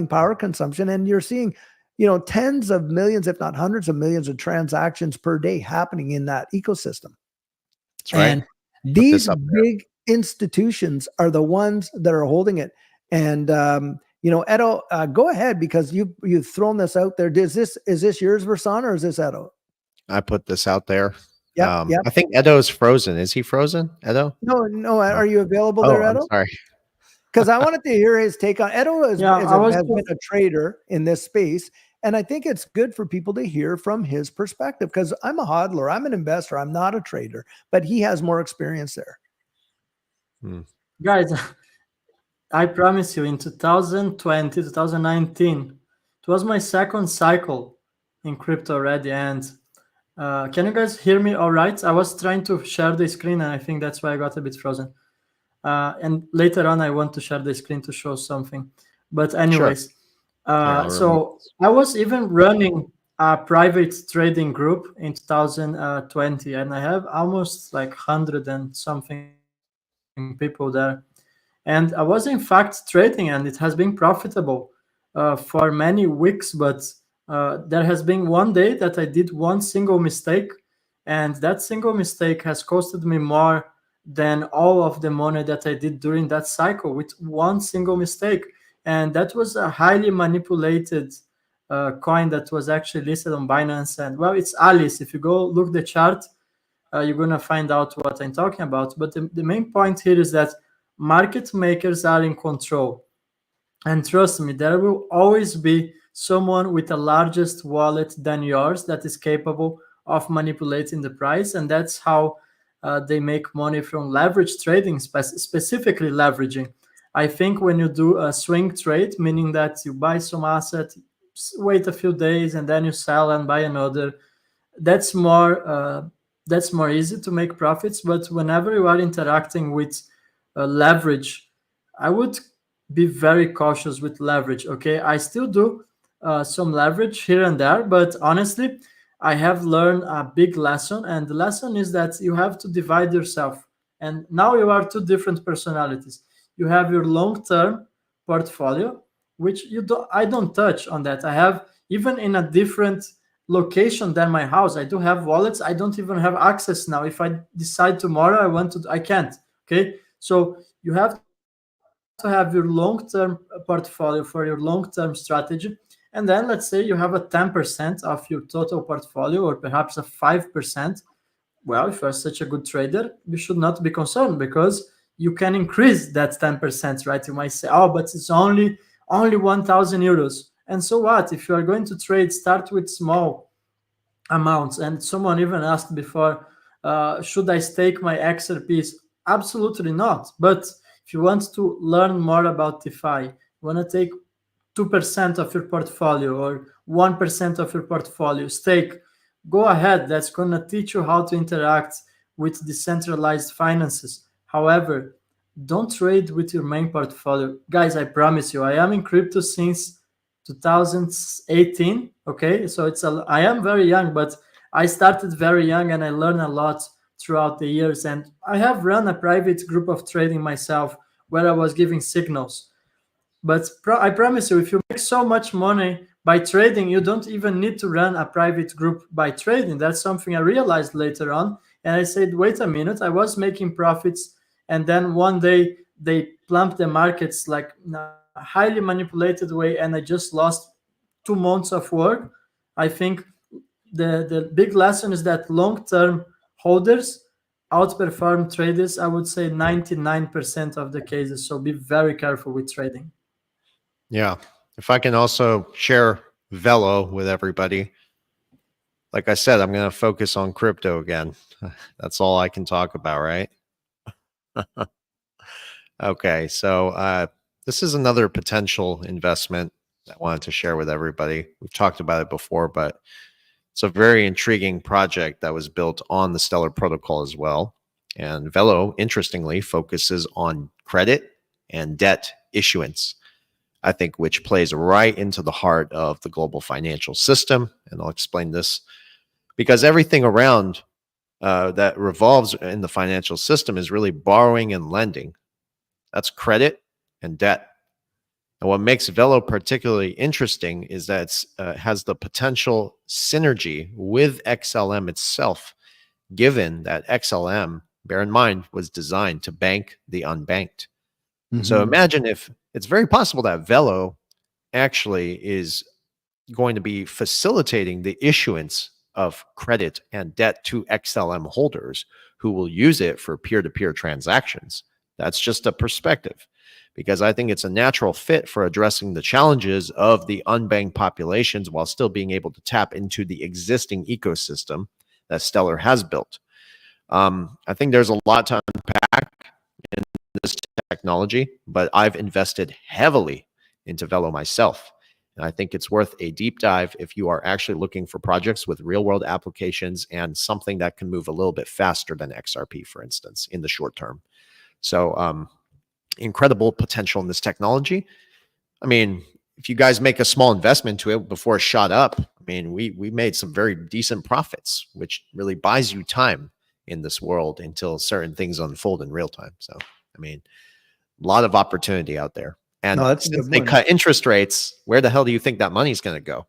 power consumption. And you're seeing, you know, tens of millions, if not hundreds of millions of transactions per day happening in that ecosystem. That's right. And these big institutions are the ones that are holding it. And, you know, Edo, go ahead, because you've thrown this out there. Is this yours, Versan, or is this Edo? I put this out there. Yeah. I think Edo's frozen. Is he frozen, Edo? No. Are you available there, Edo? I'm sorry. Because I wanted to hear his take on Edo. Has been a trader in this space, and I think it's good for people to hear from his perspective. Because I'm a hodler, I'm an investor, I'm not a trader, but he has more experience there. Guys, I promise you, in 2020, 2019, it was my second cycle in crypto already. And can you guys hear me all right? I was trying to share the screen, and I think that's why I got a bit frozen. And later on, I want to share the screen to show something. But anyways, sure. so I was even running a private trading group in 2020, and I have almost like 100 and something people there. And I was in fact trading, and it has been profitable for many weeks. But there has been one day that I did one single mistake, and that single mistake has costed me more than all of the money that I did during that cycle with one single mistake. And that was a highly manipulated coin that was actually listed on Binance. And well, it's Alice. If you go look the chart, you're going to find out what I'm talking about. But the main point here is that market makers are in control. And trust me, there will always be someone with a largest wallet than yours that is capable of manipulating the price. And that's how they make money from leverage trading, specifically leveraging. I think when you do a swing trade, meaning that you buy some asset, wait a few days, and then you sell and buy another, that's more easy to make profits. But whenever you are interacting with leverage, I would be very cautious with leverage. Okay, I still do some leverage here and there, but honestly, I have learned a big lesson, and the lesson is that you have to divide yourself. And now you are two different personalities. You have your long-term portfolio, which I don't touch on that. I have, even in a different location than my house, I do have wallets. I don't even have access now. If I decide tomorrow I can't. Okay, so you have to have your long-term portfolio for your long-term strategy. And then let's say you have a 10% of your total portfolio, or perhaps a 5%. Well, if you're such a good trader, you should not be concerned, because you can increase that 10%, right? You might say, oh, but it's only 1,000 euros. And so what? If you are going to trade, start with small amounts. And someone even asked before, should I stake my XRPs? Absolutely not. But if you want to learn more about DeFi, you want to take 2% of your portfolio or 1% of your portfolio, stake, go ahead. That's going to teach you how to interact with decentralized finances. However, don't trade with your main portfolio. Guys, I promise you, I am in crypto since 2018. Okay, so I am very young, but I started very young and I learned a lot throughout the years. And I have run a private group of trading myself where I was giving signals. But I promise you, if you make so much money by trading, you don't even need to run a private group by trading. That's something I realized later on. And I said, wait a minute, I was making profits. And then one day they plumped the markets like in a highly manipulated way. And I just lost 2 months of work. I think the big lesson is that long-term holders outperform traders, I would say 99% of the cases. So be very careful with trading. Yeah. If I can also share Velo with everybody, like I said, I'm going to focus on crypto again. That's all I can talk about, right? Okay. So this is another potential investment I wanted to share with everybody. We've talked about it before, but it's a very intriguing project that was built on the Stellar protocol as well. And Velo, interestingly, focuses on credit and debt issuance, I think, which plays right into the heart of the global financial system. And I'll explain this because everything around that revolves in the financial system is really borrowing and lending. That's credit and debt. And what makes Velo particularly interesting is that it has the potential synergy with XLM itself, given that XLM, bear in mind, was designed to bank the unbanked. So imagine if it's very possible that Velo actually is going to be facilitating the issuance of credit and debt to XLM holders who will use it for peer-to-peer transactions. That's just a perspective, because I think it's a natural fit for addressing the challenges of the unbanked populations while still being able to tap into the existing ecosystem that Stellar has built. I think there's a lot to unpack in this technology, but I've invested heavily into Velo myself. And I think it's worth a deep dive if you are actually looking for projects with real world applications and something that can move a little bit faster than XRP, for instance, in the short term. So incredible potential in this technology. I mean, if you guys make a small investment to it before it shot up, I mean, we made some very decent profits, which really buys you time in this world until certain things unfold in real time. So, I mean, a lot of opportunity out there. And since they cut interest rates, where the hell do you think that money is going to go?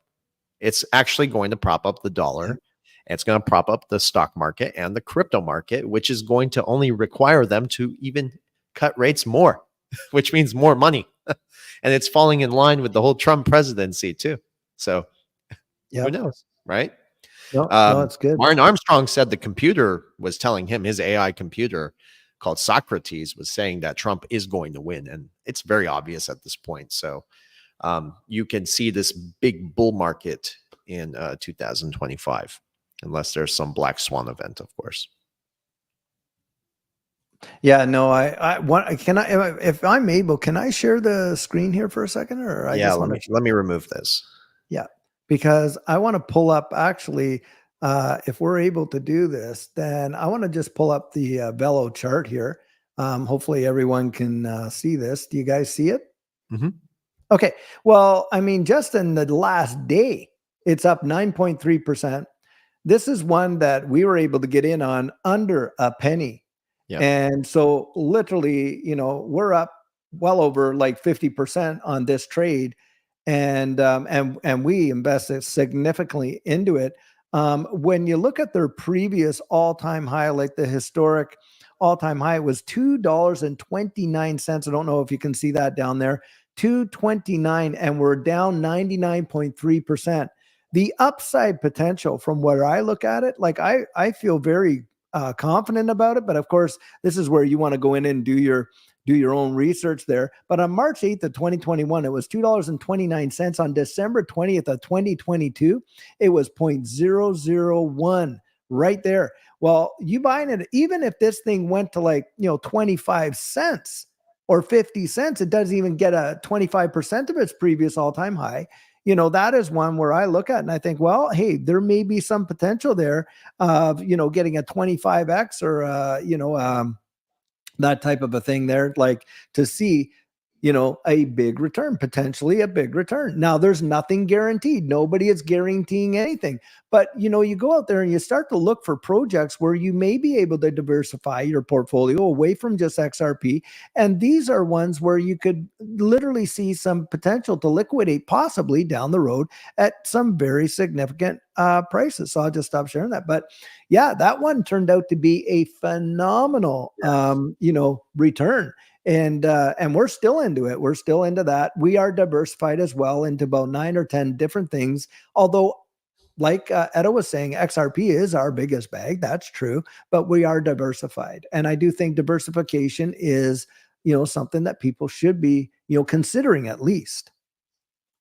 It's actually going to prop up the dollar. Yeah. It's going to prop up the stock market and the crypto market, which is going to only require them to even cut rates more, which means more money. And it's falling in line with the whole Trump presidency too. So who knows, right? No, it's good. Martin Armstrong said the computer was telling him, his AI computer called Socrates was saying that Trump is going to win. And it's very obvious at this point. So you can see this big bull market in 2025, unless there's some black swan event, of course. Yeah, no, I want, if I'm able, can I share the screen here for a second? Or let me remove this. Yeah, because I want to pull up actually, if we're able to do this, then I want to just pull up the Velo chart here. Hopefully everyone can see this. Do you guys see it? Mm-hmm. Okay. Well, I mean, just in the last day, it's up 9.3%. This is one that we were able to get in on under a penny. Yeah. And so literally, you know, we're up well over like 50% on this trade. And we invested significantly into it. When you look at their previous all-time high, like the historic all-time high was $2.29. I don't know if you can see that down there, $2.29, and we're down 99.3%. The upside potential from where I look at it, like I feel very confident about it, but of course, this is where you want to go in and do your own research there. But on March 8th of 2021, it was $2.29. On December 20th of 2022, it was 0.001 right there. Well, you buying it, even if this thing went to like, 25 cents or 50 cents, it doesn't even get a 25% of its previous all-time high. That is one where I look at and I think, well, hey, there may be some potential there of, getting a 25x or, that type of a thing there, like to see, a big return, potentially a big return. Now, there's nothing guaranteed. Nobody is guaranteeing anything. But, you go out there and you start to look for projects where you may be able to diversify your portfolio away from just XRP. And these are ones where you could literally see some potential to liquidate possibly down the road at some very significant prices. So I'll just stop sharing that. But yeah, that one turned out to be a phenomenal, return. And we're still into it. We're still into that. We are diversified as well into about 9 or 10 different things. Although, like Edo was saying, XRP is our biggest bag. That's true, but we are diversified. And I do think diversification is, something that people should be, considering at least.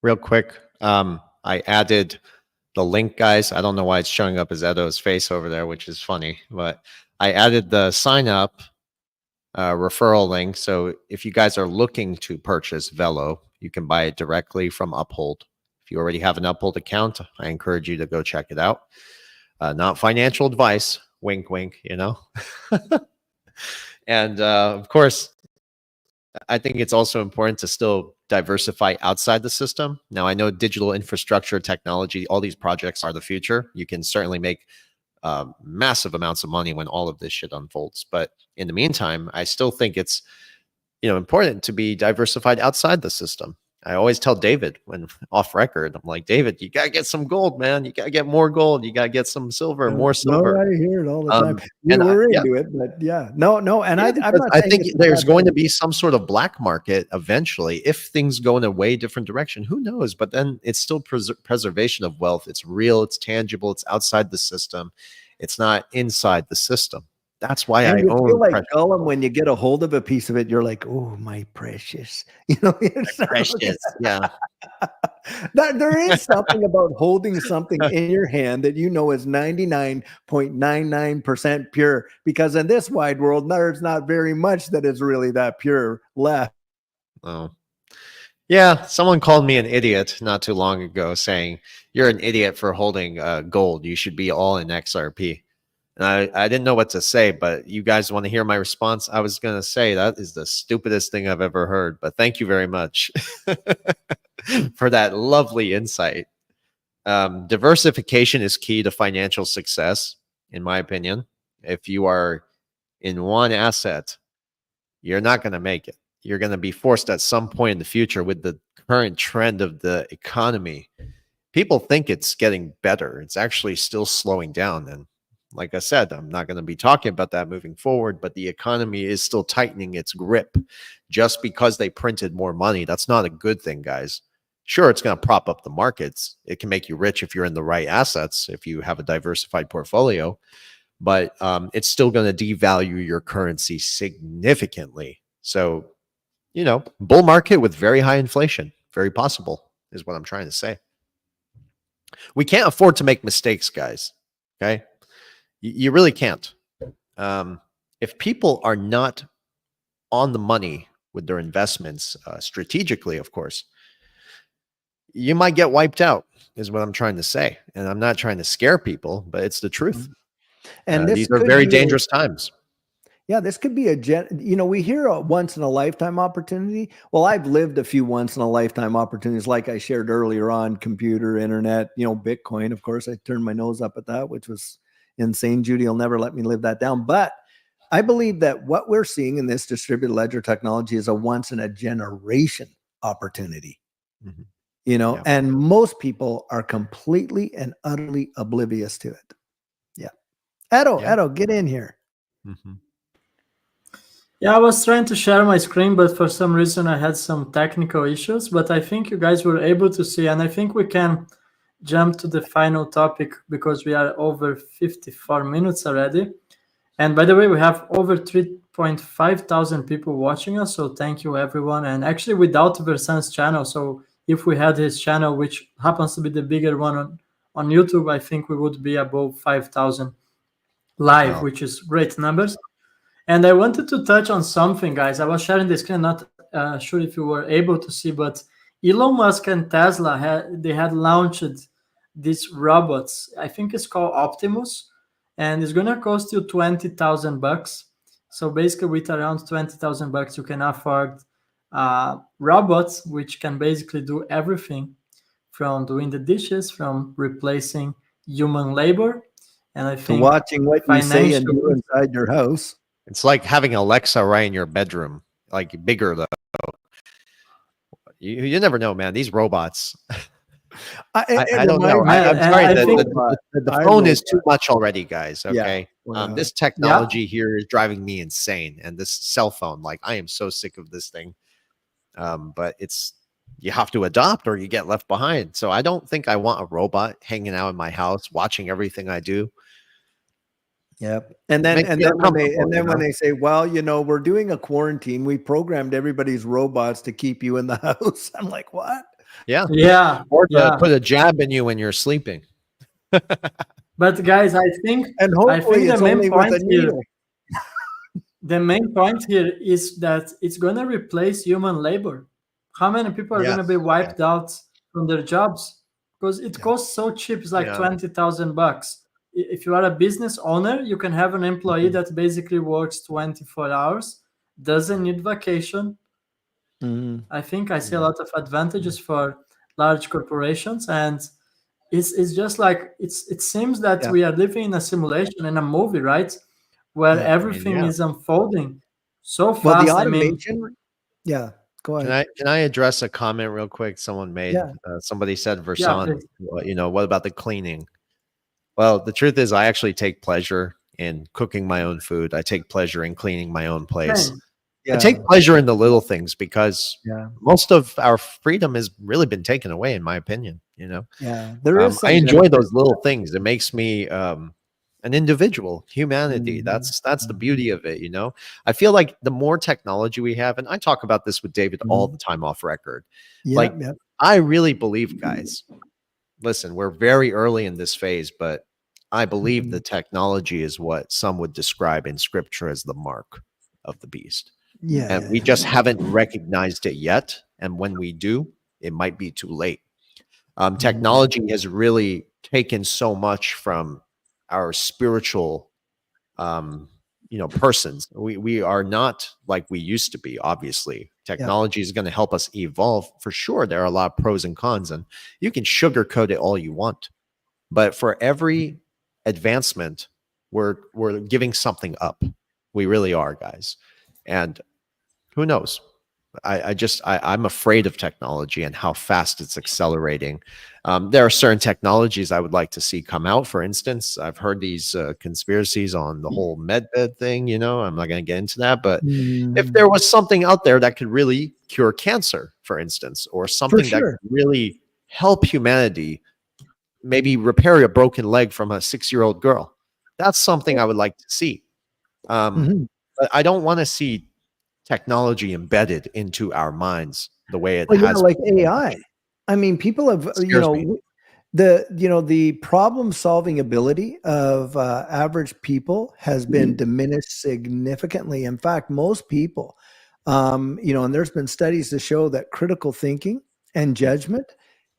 Real quick, I added the link, guys. I don't know why it's showing up as Edo's face over there, which is funny, but I added the sign up referral link. So if you guys are looking to purchase Velo, you can buy it directly from Uphold. If you already have an Uphold account, I encourage you to go check it out. Not financial advice, wink, wink, And of course, I think it's also important to still diversify outside the system. Now, I know digital infrastructure, technology, all these projects are the future. You can certainly make massive amounts of money when all of this shit unfolds. But in the meantime, I still think it's important to be diversified outside the system. I always tell David when off record, I'm like, David, you got to get some gold, man. You got to get more gold. You got to get some silver, more silver. No, I hear it all the time. We're into it, but yeah. No. And yeah, I'm not I think there's going to be some sort of black market eventually if things go in a way different direction. Who knows? But then it's still preservation of wealth. It's real. It's tangible. It's outside the system. It's not inside the system. That's why I own. Feel like Gollum when you get a hold of a piece of it. You're like, oh, my precious. Precious. Yeah. There is something about holding something in your hand that is 99.99% pure. Because in this wide world, there's not very much that is really that pure left. Oh. Yeah, someone called me an idiot not too long ago, saying you're an idiot for holding gold. You should be all in XRP. And I didn't know what to say, but you guys want to hear my response? I was going to say that is the stupidest thing I've ever heard, but thank you very much for that lovely insight. Diversification is key to financial success, in my opinion. If you are in one asset, you're not going to make it. You're going to be forced at some point in the future with the current trend of the economy. People think it's getting better. It's actually still slowing down. And like I said, I'm not going to be talking about that moving forward, but the economy is still tightening its grip. Just because they printed more money, that's not a good thing, guys. Sure, it's going to prop up the markets. It can make you rich if you're in the right assets, if you have a diversified portfolio, but it's still going to devalue your currency significantly. So, bull market with very high inflation, very possible is what I'm trying to say. We can't afford to make mistakes, guys. Okay. You really can't. If people are not on the money with their investments, strategically, of course, you might get wiped out, is what I'm trying to say. And I'm not trying to scare people, but it's the truth. And these are very dangerous times. Yeah, this could be we hear a once in a lifetime opportunity. Well, I've lived a few once in a lifetime opportunities, like I shared earlier on computer, internet, Bitcoin. Of course, I turned my nose up at that, which was insane. Judy will never let me live that down. But I believe that what we're seeing in this distributed ledger technology is a once in a generation opportunity. Mm-hmm. And most people are completely and utterly oblivious to it. Yeah. Edo, get in here. Mm-hmm. Yeah, I was trying to share my screen, but for some reason I had some technical issues, but I think you guys were able to see, and I think we can jump to the final topic because we are over 54 minutes already. And by the way, we have over 3.5 thousand people watching us, so thank you everyone. And actually without Versan's channel, so if we had his channel, which happens to be the bigger one on YouTube, I think we would be above 5,000 live, which is great numbers. And I wanted to touch on something, guys. I was sharing the screen, not sure if you were able to see, but Elon Musk and Tesla had launched these robots. I think it's called Optimus, and it's gonna cost you $20,000. So basically, with around $20,000, you can afford robots which can basically do everything, from doing the dishes, from replacing human labor. And I To think watching what you say and do financially, inside your house. It's like having Alexa right in your bedroom, like bigger though. You never know, man. These robots. It I don't know. reminds me I, I'm of sorry. I The, think, the I phone is robot. too much already, guys. Yeah. Okay. Well, This yeah, technology here is driving me insane. And this cell phone, like I am so sick of this thing. But it's, you have to adopt or you get left behind. So I don't think I want a robot hanging out in my house, watching everything I do. Yep. It makes me uncomfortable, And you then when know? they say, well, we're doing a quarantine, we programmed everybody's robots to keep you in the house. I'm like, what? Yeah. yeah, Or to yeah. put a jab in you when you're sleeping. But guys, And I hopefully think it's only with a needle. the main point here is that it's gonna replace human labor. How many people are gonna be Yes. wiped out from their jobs? Because it Yeah. costs so cheap, it's like Yeah. $20,000. If you are a business owner, you can have an employee that basically works 24 hours, doesn't need vacation. Mhm. I think I see a lot of advantages for large corporations, and it's just like it seems that Yeah. we are living in a simulation, in a movie, right? Where Yeah. I mean, everything yeah. is unfolding so Well, the fast. I mean, automation. Yeah. Go Can ahead. I address a comment real quick? Someone made. Yeah. Somebody said, yeah, "Versan, please. what about the cleaning?" Well, the truth is, I actually take pleasure in cooking my own food. I take pleasure in cleaning my own place. Same. I Yeah. take pleasure in the little things because Yeah. most of our freedom has really been taken away, in my opinion. You know, Yeah. There is I some enjoy benefit. those little things. It makes me an individual, humanity. Mhm. That's the beauty of it. You know, I feel like the more technology we have, and I talk about this with David all the time off record. Yeah. Like, Yeah. I really believe, guys. Listen, we're very early in this phase, but I believe the Mhm. technology is what some would describe in scripture as the mark of the beast. Yeah. And Yeah. we just haven't recognized it yet. And when we do, it might be too late. Mhm. Technology has really taken so much from our spiritual, um, persons. We are not like we used to be. Obviously, Yeah. technology is going to help us evolve for sure. There are a lot of pros and cons, and you can sugarcoat it all you want. But for every advancement, we're giving something up. We really are, guys. And who knows? I'm afraid of technology and how fast it's accelerating. There are certain technologies I would like to see come out. For instance, I've heard these conspiracies on the whole medbed thing. I'm not going to get into that, but if Mhm. there was something out there that could really cure cancer, for instance, or For something that sure. could really help humanity, maybe repair a broken leg from a 6-year-old girl, that's something I would like to see. Mhm. But I don't want to see technology embedded into our minds the way it Well, yeah, has like been. AI. I mean, people have, It scares me. the problem solving ability of average people has been diminished significantly. In fact, most people, and there's been studies to show that critical thinking and judgment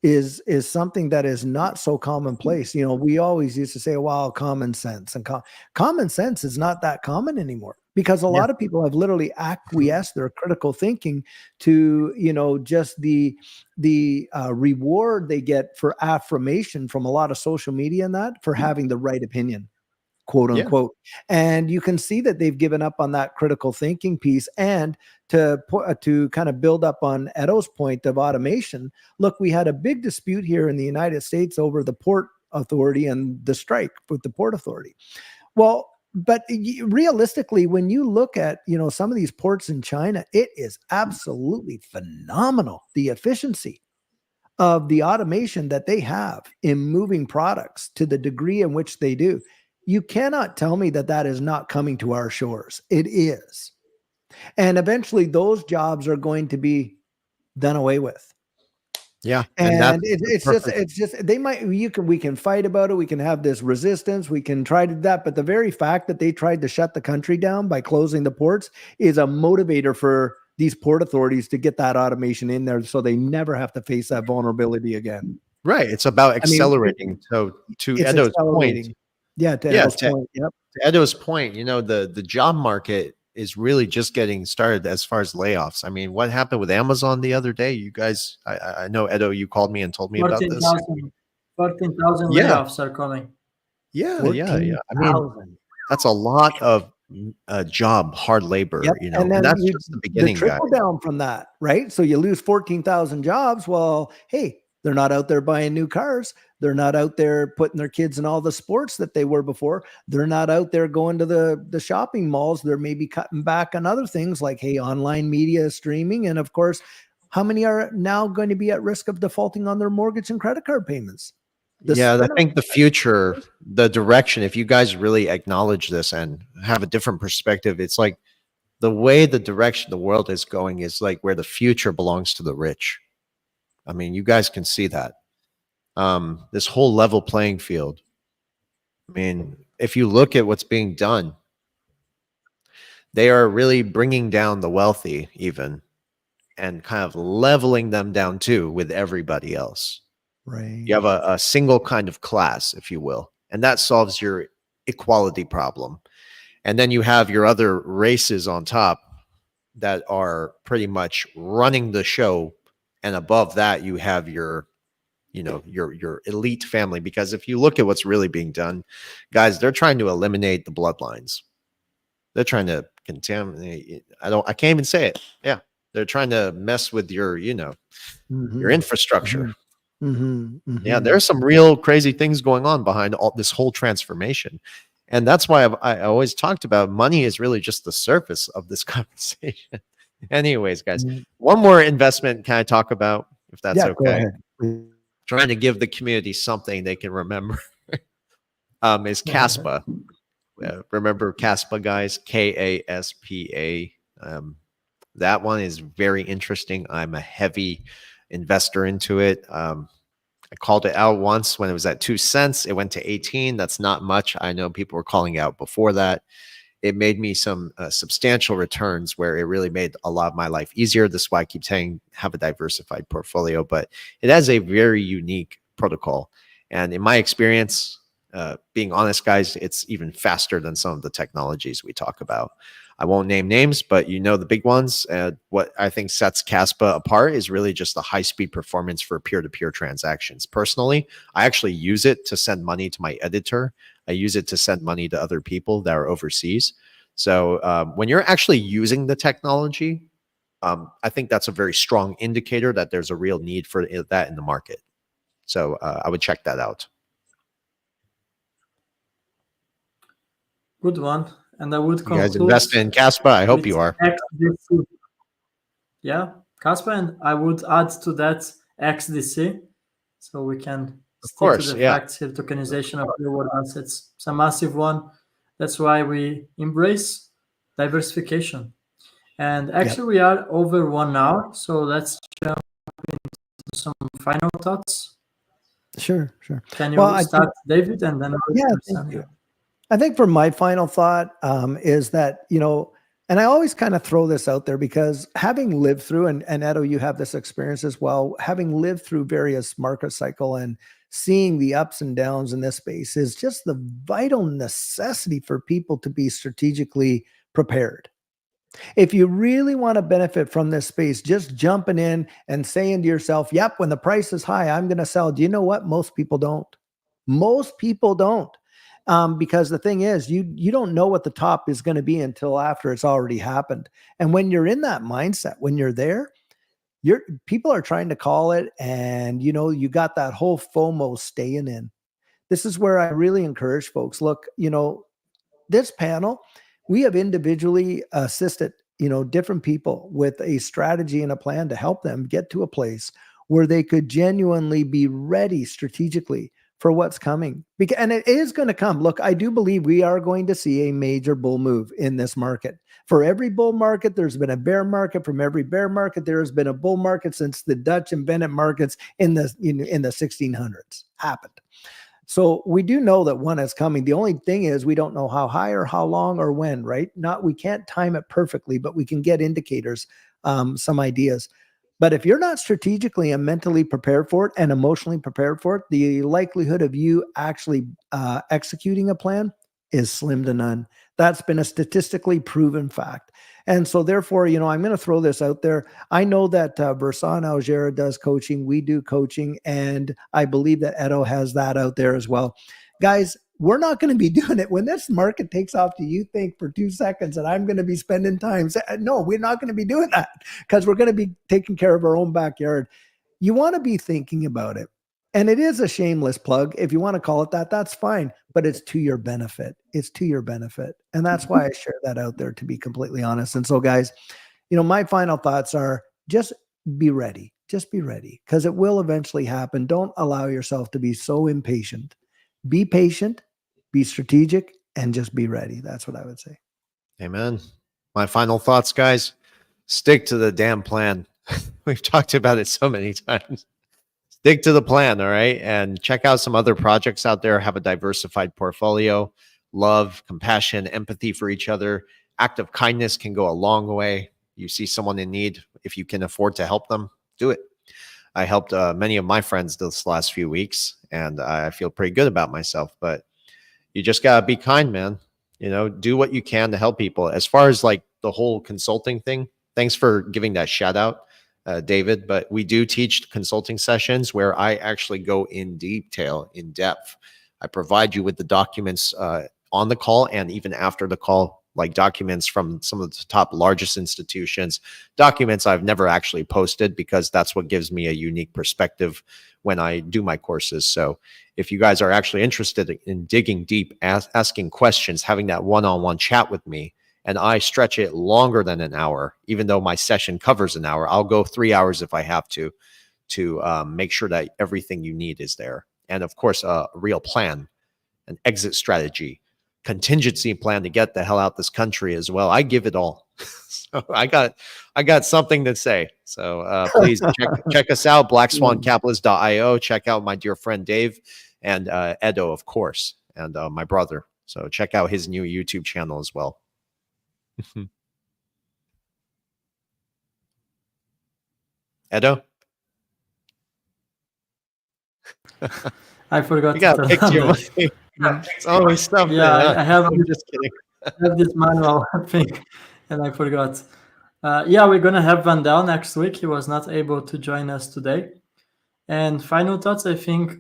is something that is not so commonplace. We always used to say, "Well, common sense," and common sense is not that common anymore because a Yeah. lot of people have literally acquiesced their critical thinking to just the reward they get for affirmation from a lot of social media and that for having the right opinion, quote Yeah. unquote. And you can see that they've given up on that critical thinking piece. And to kind of build up on Edo's point of automation, look, we had a big dispute here in the United States over the port authority and the strike with the port authority. Well, but realistically, when you look at some of these ports in China, it is absolutely phenomenal, the efficiency of the automation that they have in moving products to the degree in which they do. You cannot tell me that that is not coming to our shores. It is. And eventually those jobs are going to be done away with. Yeah. And And that's the it's perfect. just we can fight about it. We can have this resistance. We can try to do that. But the very fact that they tried to shut the country down by closing the ports is a motivator for these port authorities to get that automation in there so they never have to face that vulnerability again. Right. It's about I mean, accelerating. So to it's Edo's point, accelerating. Yeah, to yeah, Edo's point. Yep. to Edo's point, the job market is really just getting started as far as layoffs. I mean, what happened with Amazon the other day? You guys, I know, Edo, you called me and told me about this. 14,000 Yeah, layoffs are coming. yeah. I mean, 14,000. that's a lot of hard labor, Yep. you know, And and then that's just the the beginning, guys. trickle down from that, right? So you lose 14,000 jobs. Well, hey, they're not out there buying new cars. They're not out there putting their kids in all the sports that they were before. They're not out there going to the shopping malls. They're maybe cutting back on other things like, hey, online media streaming. And of course, how many are now going to be at risk of defaulting on their mortgage and credit card payments? Yeah, I think the future, the direction, if you guys really acknowledge this and have a different perspective, it's like the way the direction the world is going is like where the future belongs to the rich. I mean, you guys can see that. This whole level playing field. I mean, if you look at what's being done, they are really bringing down the wealthy even and kind of leveling them down too with everybody else. Right. You have a single kind of class, if you will, and that solves your equality problem. And then you have your other races on top that are pretty much running the show. And above that, you have your, you know, your elite family. Because if you look at what's really being done, guys, they're trying to eliminate the bloodlines. They're trying to contaminate. I can't even say it. Yeah. They're trying to mess with your, you know, your infrastructure. Yeah, there's some real crazy things going on behind all this whole transformation. And that's why I always talked about money is really just the surface of this conversation. Anyways, guys, one more investment can I talk about, if that's Yeah, okay? go ahead. Trying to give the community something they can remember. Is Caspa. Remember Caspa, guys? Kaspa. That one is very interesting. I'm a heavy investor into it. I called it out once when it was at 2 cents. It went to 18. That's not much. I know people were calling out before that. It made me some substantial returns where it really made a lot of my life easier. This is why I keep saying have a diversified portfolio, but it has a very unique protocol. And in my experience, being honest, guys, it's even faster than some of the technologies we talk about. I won't name names, but you know the big ones. What I think sets Caspa apart is really just the high-speed performance for peer-to-peer transactions. Personally, I actually use it to send money to my editor. I use it to send money to other people that are overseas. So when you're actually using the technology, I think that's a very strong indicator that there's a real need for that in the market. So I would check that out. Good one. And I would You guys conclude invest in Caspa? I hope with you are. XDC. Yeah, Casper, and I would add to that XDC, so we can stick to the facts here. Tokenization of real world assets. It's a massive one. That's why we embrace diversification. And actually, we are over 1 hour, so let's jump into some final thoughts. Sure. Can you start, David, and then thank you. I think for my final thought is that, you know, and I always kind of throw this out there because having lived through, and Edo, you have this experience as well, having lived through various market cycle and seeing the ups and downs in this space is just the vital necessity for people to be strategically prepared. If you really want to benefit from this space, just jumping in and saying to yourself, yep, when the price is high, I'm going to sell. Do you know what? Most people don't. Most people don't. Because the thing is, you don't know what the top is going to be until after it's already happened. And when you're in that mindset, when you're there, people are trying to call it, and you know, you got that whole FOMO staying in. This is where I really encourage folks. Look, you know, this panel, we have individually assisted, you know, different people with a strategy and a plan to help them get to a place where they could genuinely be ready strategically for what's coming. And it is going to come. Look, I do believe we are going to see a major bull move in this market. For every bull market, there's been a bear market. From every bear market, there has been a bull market since the Dutch invented markets in the 1600s happened. So we do know that one is coming. The only thing is we don't know how high or how long or when, right? We can't time it perfectly, but we can get indicators, some ideas. But if you're not strategically and mentally prepared for it and emotionally prepared for it, the likelihood of you actually executing a plan is slim to none. That's been a statistically proven fact. And so therefore, you know, I'm going to throw this out there. I know that Versan Algera does coaching. We do coaching. And I believe that Edo has that out there as well. Guys, we're not going to be doing it when this market takes off. Do you think for 2 seconds that I'm going to be spending time? No, we're not going to be doing that, because we're going to be taking care of our own backyard. You want to be thinking about it. And it is a shameless plug. If you want to call it that, that's fine, but it's to your benefit. It's to your benefit. And that's why I share that out there, to be completely honest. And so, guys, you know, my final thoughts are just be ready. Just be ready, because it will eventually happen. Don't allow yourself to be so impatient. Be patient, be strategic, and just be ready. That's what I would say. Amen. My final thoughts, guys, stick to the damn plan. We've talked about it so many times. Stick to the plan, all right? And check out some other projects out there. Have a diversified portfolio. Love, compassion, empathy for each other. Act of kindness can go a long way. You see someone in need, if you can afford to help them, do it. I helped many of my friends this last few weeks, and I feel pretty good about myself. But you just got to be kind, man. You know, do what you can to help people. As far as like the whole consulting thing, thanks for giving that shout out, David. But we do teach consulting sessions where I actually go in detail, in depth. I provide you with the documents on the call and even after the call, like documents from some of the top largest institutions, documents I've never actually posted, because that's what gives me a unique perspective when I do my courses. So if you guys are actually interested in digging deep, asking questions, having that one-on-one chat with me, and I stretch it longer than an hour, even though my session covers an hour, I'll go 3 hours if I have to make sure that everything you need is there. And of course, a real plan, an exit strategy, contingency plan to get the hell out this country as well. I give it all. So I got something to say. So please check us out, blackswancapitalist.io. Check out my dear friend Dave and Edo, of course, and my brother. So check out his new YouTube channel as well. Edo? I forgot. You got a picture. It's always something. Yeah, I have. I'm just kidding. I have this manual thing, and I forgot. Yeah, we're gonna have Vandal next week. He was not able to join us today. And final thoughts, I think,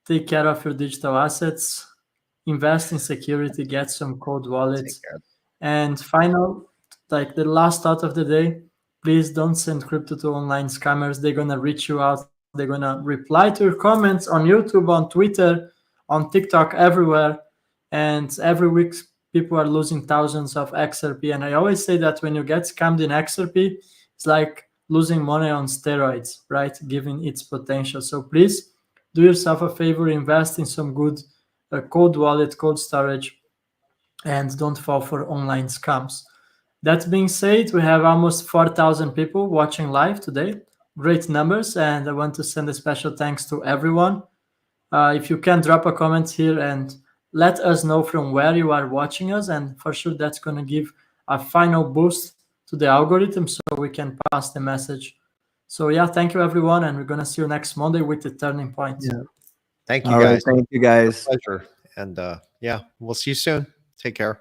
take care of your digital assets, invest in security, get some cold wallets. And final, like the last thought of the day, please don't send crypto to online scammers. They're gonna reach you out. They're gonna reply to your comments on YouTube, on Twitter, on TikTok, everywhere. And every week, people are losing thousands of XRP. And I always say that when you get scammed in XRP, it's like losing money on steroids, right? Given its potential. So please do yourself a favor, invest in some good cold wallet, cold storage, and don't fall for online scams. That being said, we have almost 4,000 people watching live today. Great numbers, and I want to send a special thanks to everyone. If you can drop a comment here and let us know from where you are watching us, and for sure that's going to give a final boost to the algorithm so we can pass the message. So yeah, thank you everyone, and we're going to see you next Monday with the turning point. Yeah. Thank you, All guys. right, thank you, guys. Pleasure. And yeah, we'll see you soon. Take care.